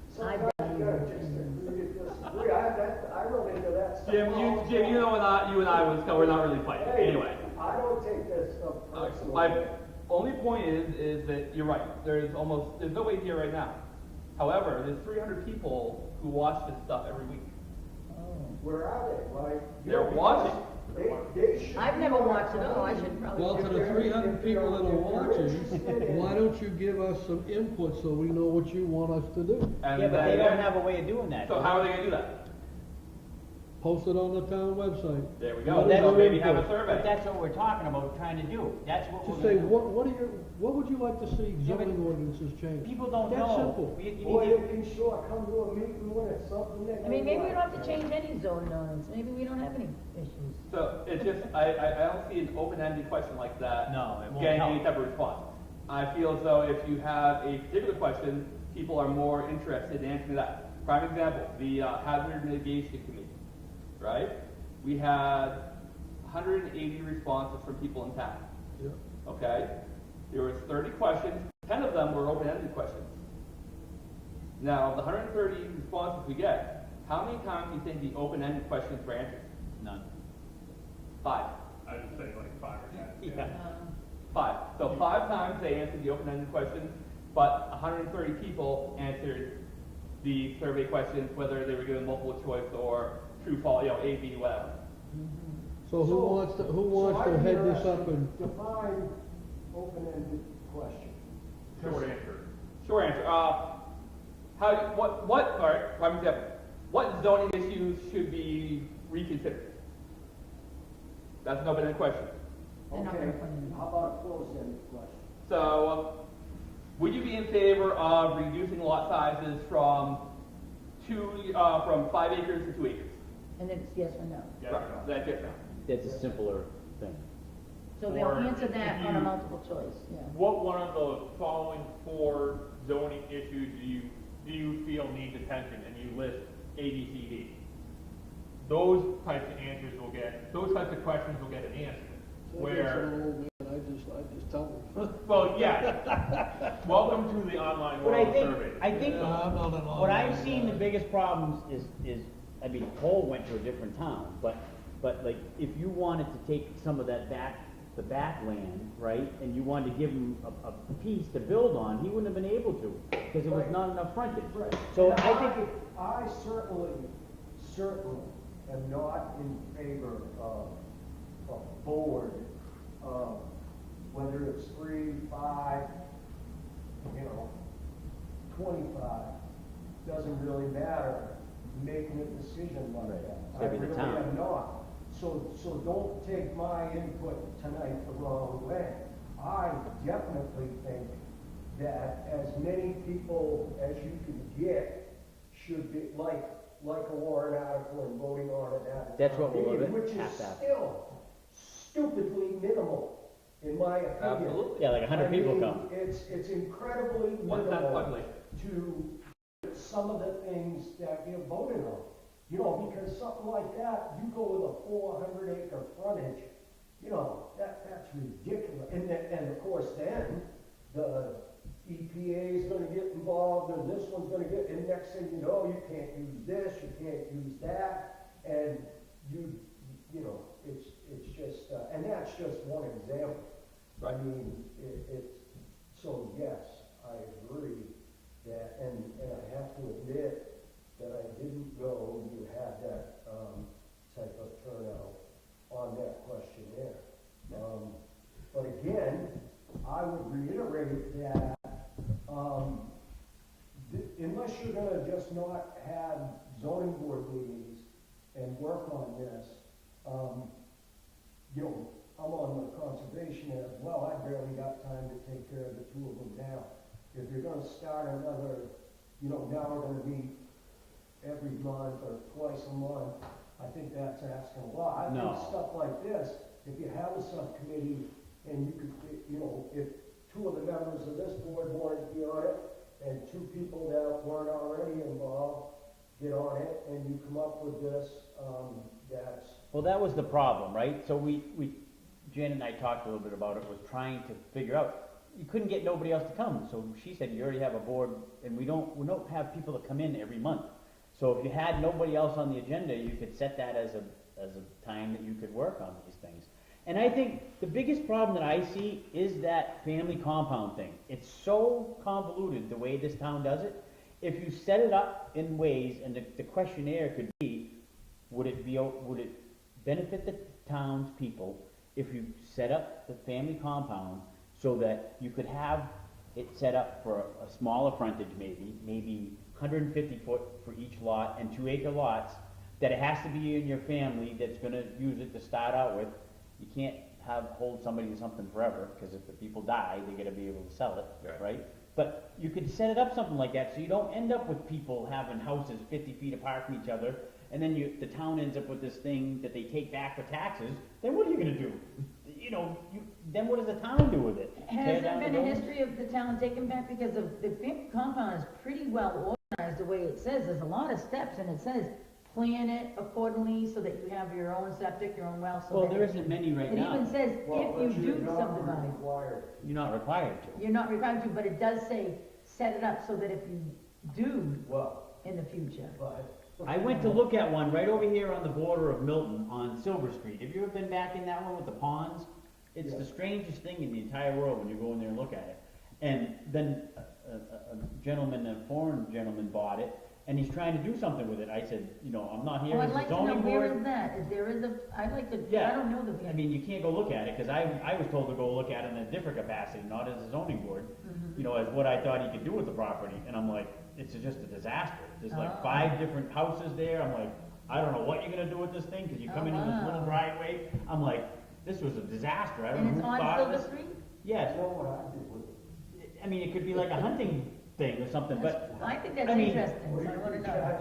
sometimes you gotta just agree to disagree. I run into that stuff. Jim, all the you time. know, you and I we're not really fighting, Hey, anyway. I don't take that stuff personally. My only point is that you're right, there's nobody here right now. However, there's 300 people who watch this stuff every week. Where are they? Like, They're watching. They should. I've be never on watched it the all. I committee. should probably. Well, to the 300 people that are watching, why don't you give us some input so we know what you want us to do? And Yeah, but they then- don't have a way of doing that. So how are they gonna do that? Post it on the town website. There we What go, is so your maybe have a input? But survey. that's what we're talking about, trying to do. That's what Just we're say, gonna do. what would you like to see Yeah, but zoning ordinances change? People don't That's know. simple. You Boy, need you to- can sure come to a meeting when it's something that. I mean, you maybe we like. don't have to change any zoning ordinance. Maybe we don't have any issues. So, it's just, I don't see an open-ended question like that. No, it won't Getting help. any type of response. I feel as though if you have a particular question, people are more interested in answering that. Prime example, the hazard mitigation committee, right? We had 180 responses from people in town, Yeah. okay? There was 30 questions, 10 of them were open-ended questions. Now, of the 130 responses we get, how many times do you think the open-ended questions were answered? None. 5. I would say like 5 or 10. Yeah. 5. So 5 times they answered the open-ended questions, but 130 people answered the survey questions, whether they were given multiple choice or true, false, A, B, whatever. So who wants to head this up and? Define open-ended question. Short answer. Short answer. All right, prime example. What zoning issues should be reconsidered? That's an open-ended question. They're not Okay, gonna put it in. how about a closed-ended question? So, would you be in favor of reducing lot sizes from 5 acres to 2 acres? And it's yes or no. Yes Right, or no? that's it now. That's a simpler thing. So they'll Or answer that if on a you- multiple choice, yeah. What one of the following 4 zoning issues do you feel needs attention, and you list A, B, C, D? Those types of answers will get, those types of questions will get an answer. Where, I just tell them. well, yeah, welcome to the online But I world think, survey. I think, Yeah, I'm not an what I've online seen guy. the biggest problems is, I mean, Cole went to a different town, but like, if you wanted to take some of that the backland, right, and you wanted to give him a piece to build on, he wouldn't have been able to, because there was Right. not enough frontage. Right. So And I think, I certainly am not in favor of a board, whether it's 3, 5, 25, doesn't really matter, making a decision like Right. that. It's gotta be the I town. really am not. So don't take my input tonight the wrong way. I definitely think that as many people as you can get should be, like a warrant article and voting on it at a That's what town we'll meeting, have which to is have. still stupidly minimal, in my opinion. Absolutely. yeah, like 100 people I mean, come. it's incredibly 1/10 minimal population. to some of the things that get voted on. Because something like that, you go with a 400-acre frontage, that's ridiculous. And of course then, the EPA is gonna get involved, and this one's gonna get, and next thing you know, you can't use this, you can't use that, and it's just, and that's just one example. I mean, so yes, I agree that, and I have to admit that I didn't know you had that, type of turnout on that questionnaire. But again, I would reiterate that, unless you're gonna just not have zoning board meetings and work on this, I'm on the conservation as well, I barely got time to take care of the 2 of them now. If you're gonna start another, now we're gonna meet every month or twice a month, I think that's asking a lot. I No. think stuff like this, if you have a subcommittee and you could, if 2 of the members of this board wanted to be on it, and 2 people that weren't already involved get on it, and you come up with this, that's, Well, that was the problem, right? So Jan and I talked a little bit about it, was trying to figure out, you couldn't get nobody else to come, so she said, you already have a board, and we don't have people that come in every month. So if you had nobody else on the agenda, you could set that as a time that you could work on these things. And I think the biggest problem that I see is that family compound thing. It's so convoluted the way this town does it. If you set it up in ways, and the questionnaire could be, would it benefit the town's people if you set up the family compound so that you could have it set up for a smaller frontage maybe 150 foot for each lot and 2-acre lots, that it has to be in your family that's gonna use it to start out with. You can't hold somebody to something forever, because if the people die, they gotta be able to sell it, right? But you could set it up something like that, so you don't end up with people having houses 50 feet apart from each other, and then the town ends up with this thing that they take back for taxes. Then what are you gonna do? Then what does the town do with it? Tear Has there down the been a road? history of the town taking back, because the family compound is pretty well organized the way it says, there's a lot of steps, and it says, plan it accordingly so that you have your own septic, your own well, so Well, that there it- isn't many right It even now. says, well, but if you you're do not subdivide, required. You're not required to. you're not required to, but it does say, set it up so that if you do Well, in the future. but. I went to look at one right over here on the border of Milton on Silver Street. Have you ever been back in that one with the ponds? It's the Yeah. strangest thing in the entire world when you go in there and look at it. And then a gentleman, a foreign gentleman bought it, and he's trying to do something with it. I said, you know, I'm not here Oh, as I'd a like to know, zoning where is board. that? Is there is a, I'd like to, Yeah. I don't know the. I mean, you can't go look at it, cause I was told to go look at it in a different capacity, not as a zoning board. Mm-hmm. You know, as what I thought he could do with the property, and I'm like, it's just a disaster. There's like Oh. 5 different houses there, I'm like, I don't know what you're gonna do with this thing, cause you come Oh, in this wow. little driveway, I'm like, this was a disaster, I don't And know it's who on thought of Silver this. Street? Yes, You know what I did with it? I mean, it could be like a hunting thing or something, but, I think that's I mean- interesting, Well, so I you wanna could know. charge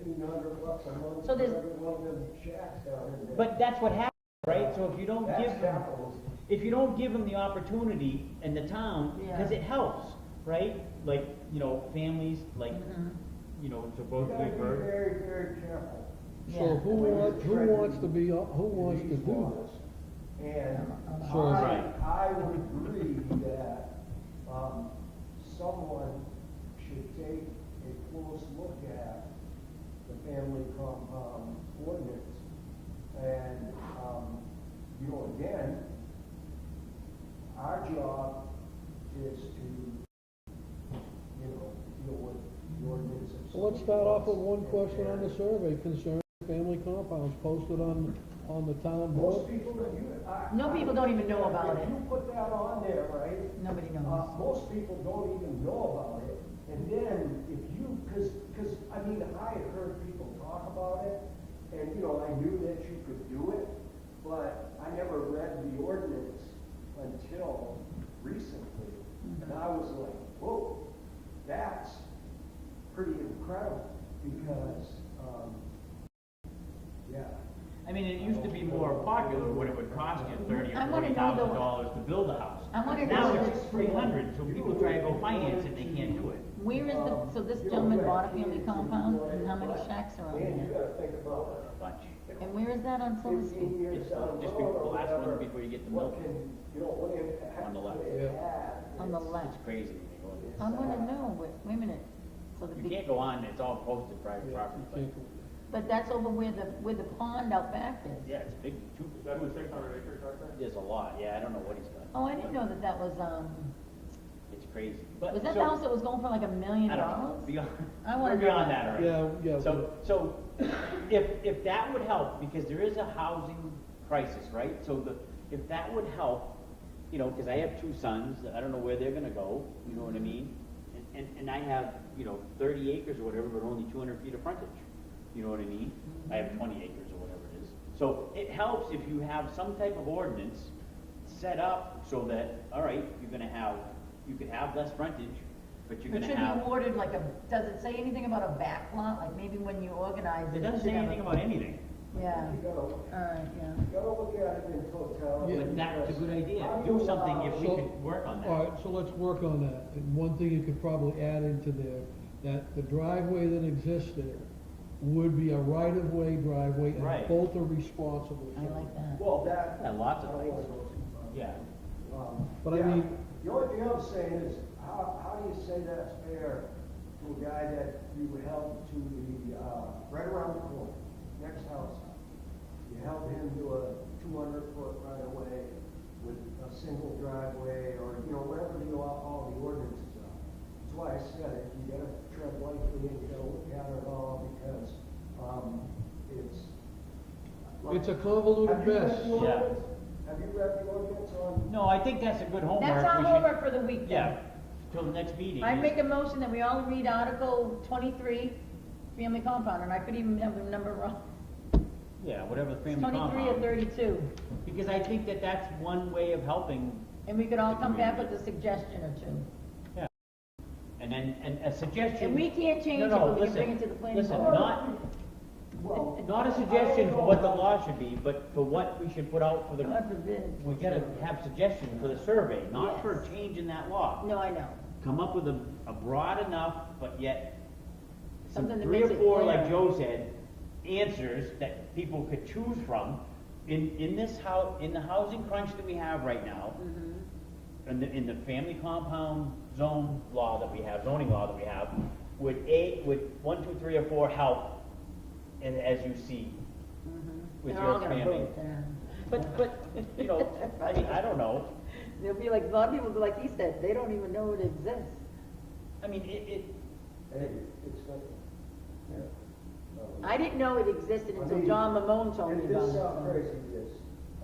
you $1,500 a month So for there's- every one of them shacks down in there. but that's what happens, right? So if you don't That's give them, capitalism. if you don't give them the opportunity in the town, cause Yeah. it helps, right? Like, you know, families, like, Mhm. you know, to You both gotta give be birth. very, very careful. So Yeah. who wants to be, who wants to These do laws. this? And So- I would agree that, someone should take a close look at the family compound ordinance. And, you know, again, our job is to, you know, deal with the ordinance. So let's start off with one question on the survey concerning family compounds posted on the town Most board. people that you. No people don't even know about If it. you put that on there, right? Nobody knows. Most people don't even know about it, and then if you, I mean, I had heard people talk about it, and, you know, I knew that you could do it, but I never read the ordinance until recently, and I was like, whoa, that's pretty incredible, because, yeah. I mean, it used to be more popular when it would cost you $30,000 I or wanna know the- $40,000 to build a house. I wanna Now know it's $300, so people try to go finance it, they can't do it. Where is the, so this gentleman bought a family compound, and how many shacks are on Man, you there? gotta think about it. A bunch. And where is that on Silver 15 Street? years It's down the just road the or last one whatever, before you get to what Middleton. can, you know, what impact On the left. would it have? On the It's- left. It's crazy when you go in there. I wanna know, wait a minute, so the You big, can't go on, it's all posted private property, but, but that's over where the pond out back is. yeah, it's big, Is that the 600 acres right there? there's a lot, yeah, I don't know what he's got. Oh, I didn't know that that was, It's crazy, but. was that so- the house that was going for like $1 million? I don't know, beyond, I we're wanna know beyond that. that already. Yeah. So, if that would help, because there is a housing crisis, right? So if that would help, you know, because I have 2 sons, I don't know where they're gonna go, you know what I mean? And I have, you know, 30 acres or whatever, but only 200 feet of frontage, you know what I mean? I have 20 acres or whatever it is. So it helps if you have some type of ordinance set up so that, all right, you could have less frontage, but you're But gonna should have. be awarded like does it say anything about a back lot, like maybe when you organize it? It doesn't should say have a- anything about anything. Yeah, You gotta, alright, yeah. you gotta look at it in totality. But that's a good idea. How Do you something allow- if we So- could work on All that. right, so let's work on that. And one thing you could probably add into there, that the driveway that exists there would be a right-of-way driveway, and Right. both are responsible for I it. like that. Well, that. Yeah, lots of I don't things. wanna go too far. Yeah. But I Yeah. mean- The only thing I'm saying is, how do you say that's fair to a guy that you held to the, right around the corner, next house? You held him to a 200-foot right of way with a single driveway, or, you know, whatever all the ordinances are. That's why I said it, you gotta tread lightly and you gotta look at it all, because, it's. It's a convoluted Have you read mess. the Yeah. ordinance? Have you read the ordinance on? No, I think that's a good homework. That's our We should- homework for the week then. Yeah, till the next meeting. I is- make a motion that we all read Article 23, family compound, and I could even have the number wrong. Yeah, whatever the It's family 23 or compound. 32. Because I think that that's one way of helping, And we could all come back with a suggestion or two. and then, and a suggestion. And we can't change No, it, no, but we can listen, bring it to the planning listen, board. not a suggestion for what the law should be, but for what we should put out for the, God forbid. we gotta have suggestions for the survey, not for Yes. changing that law. No, I know. Come up with a broad enough, but yet some Something that 3 or makes it 4, like clear. Joe said, answers that people could choose from in this in the housing crunch that we have right now, Mm-hmm. in the family compound zone law that we have, zoning law that we have, would 1, 2, 3, or 4 help, and as you see, with They're all your gonna family? vote down. But, you know, I mean, I don't know. They'll be like, a lot of people will be like he said, they don't even know it exists. I mean, Hey, it's like, yeah. I didn't know it existed I until mean, John Mamone told me and about this it. is how so. crazy it is,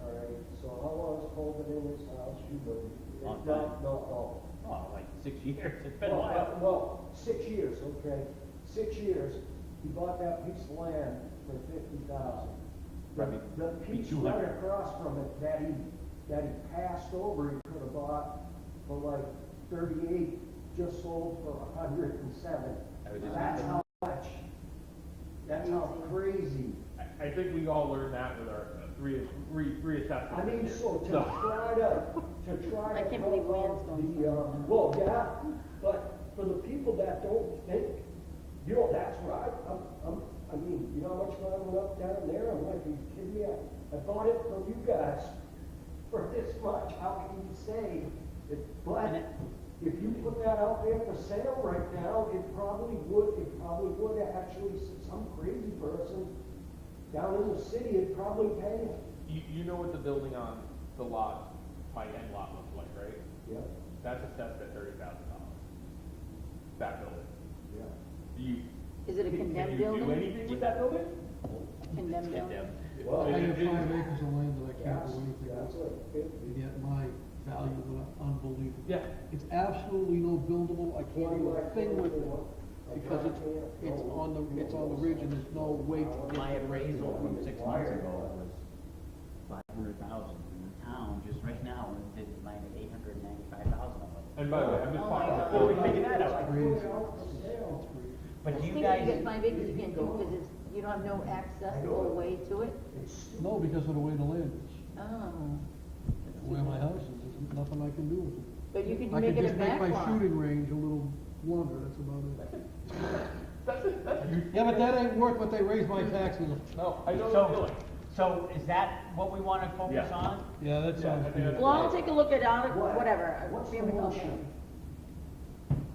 all right? So how long's Colvin in this house? You wouldn't. Long No, time. no, oh, like 6 years, it's been a Well, while. Well, 6 years, okay, 6 years, he bought that piece of land for 50,000. Probably The be piece 200. right across from it that he passed over, he could have bought for like 38, just sold for 107. I was just That's thinking- how much, that's how crazy. I think we all learned that with our three assessments. I mean, so to try I to can't help believe Wayne's out going the, for it. well, yeah, but for the people that don't think, you know, that's what I mean, you know how much money went up down there? I'm like, are you kidding me? I bought it from you guys for this much, how can you say? But if you put that out there for sale right now, it probably would actually, some crazy person down in the city, it'd probably pay it. You know what the building on the lot, my end lot looks like, right? Yeah, That's assessed at $30,000. That building. yeah. Do you? Is it a condemned Can you do building? anything with that building? Condemned building? Well, I have It- it- 5 acres of land that I can't That's, do anything that's with, like 50. and yet my value went up unbelievable. Yeah. It's absolutely no buildable, I can't do a thing with it, because it's on the ridge and there's no way to get My to the appraisal rest from of it. 6 months ago was 500,000, and the town, just right now, did mine at 895,000 of it. And by the way, I'm just Oh my talking. God. What are we figuring that out? Crazy. It's crazy. But do I you think if you guys, get 5 acres, you can't do it because it's, you don't have no accessible way to it. No, because of the way the land is, Oh, where my house is, there's nothing I can do with it. but you could I make could it a just make back my lot. shooting range a little longer, that's about it. That's it, that's it. Yeah, but that ain't worth what they raised my taxes. No, I know the so, feeling. so is that what we wanna focus Yeah. on? Yeah, that Yeah, sounds I think good. that's- Well, I'll take a look at What? whatever. What's the family motion? compound.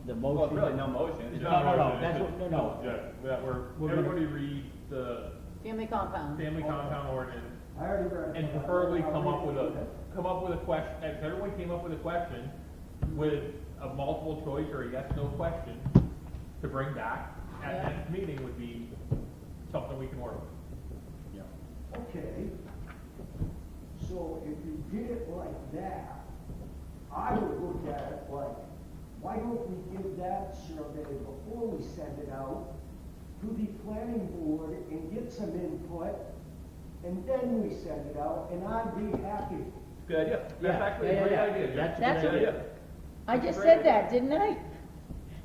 The Well, motion? it's really no motion. It's No, not no, no, motion, that's it's what- just- no. Yeah, that We're everybody read the Family compound. family compound ordinance I already read it. and preferably come up with a question, if everyone came up with a question with a multiple choice or a yes/no question to bring back at Yeah. next meeting would be something we can work with. Yeah. Okay, so if you did it like that, I would look at it like, why don't we give that survey before we send it out to the planning board and get some input, and then we send it out, and I'd be happy. Good idea. That's Yeah, actually a yeah, great yeah. idea. Jeff. That's Good a- idea. I just said that, didn't I?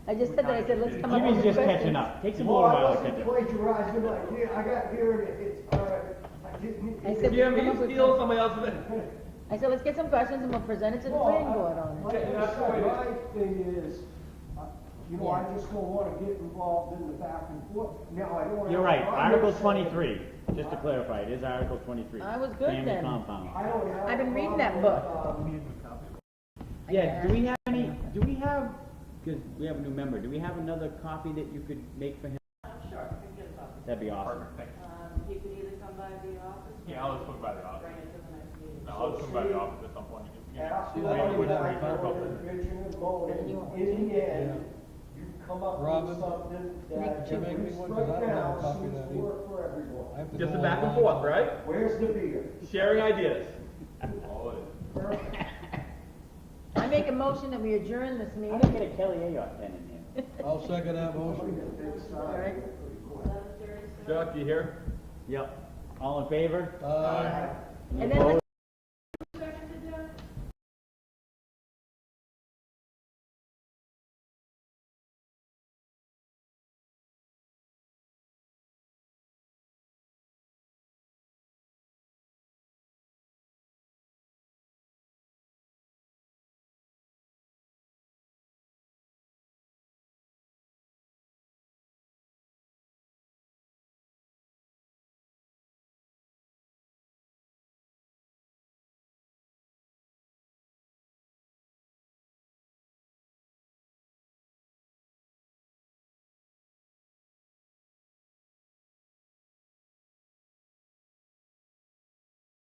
I just said that, I said, let's come up with Jimmy's just questions. catching up, takes him a Well, little I while to wasn't catch up. plagiarizing, like, yeah, I got here, and it's, all right, I didn't. I said- Yeah, Come but up you with steal some- somebody else's. I said, let's get some questions and we'll present it to the planning board on Like it. I that's said, the way my thing is, you know, I Yeah. just don't wanna get involved in the back and forth. Now, I don't wanna. You're right, I'm Article not saying- 23, just to clarify, it is Article 23. I was good Family then. compound. I don't have. I've been a reading that problem with, Yeah, do we have any, because we have a new member, do we have another copy that you could make for him? Sure, I can get a copy. That'd be awesome. Perfect, thanks. He could either come by the office. or Yeah, I'll just swing by the office. Bring it to the next meeting. No, I'll just swing by the office at some point. After Yeah, all I would that, have I a go copy. in bitching and moaning, And you- in the end, you come up Robin, with something that, Nick, you make me at least one, 'cause I right don't have now, a copy of seems that to either. work for everyone. I have to Just go a back and online. forth, right? Where's the beer? Sharing ideas. All it is. Perfect. I make a motion that we adjourn this I meeting. didn't get a Kelly Ayotte pen in here. I'll second that I'm motion. gonna get this All signed right. pretty quick. 11:37. Chuck, you here? Yep. All in favor? Aye. And then let's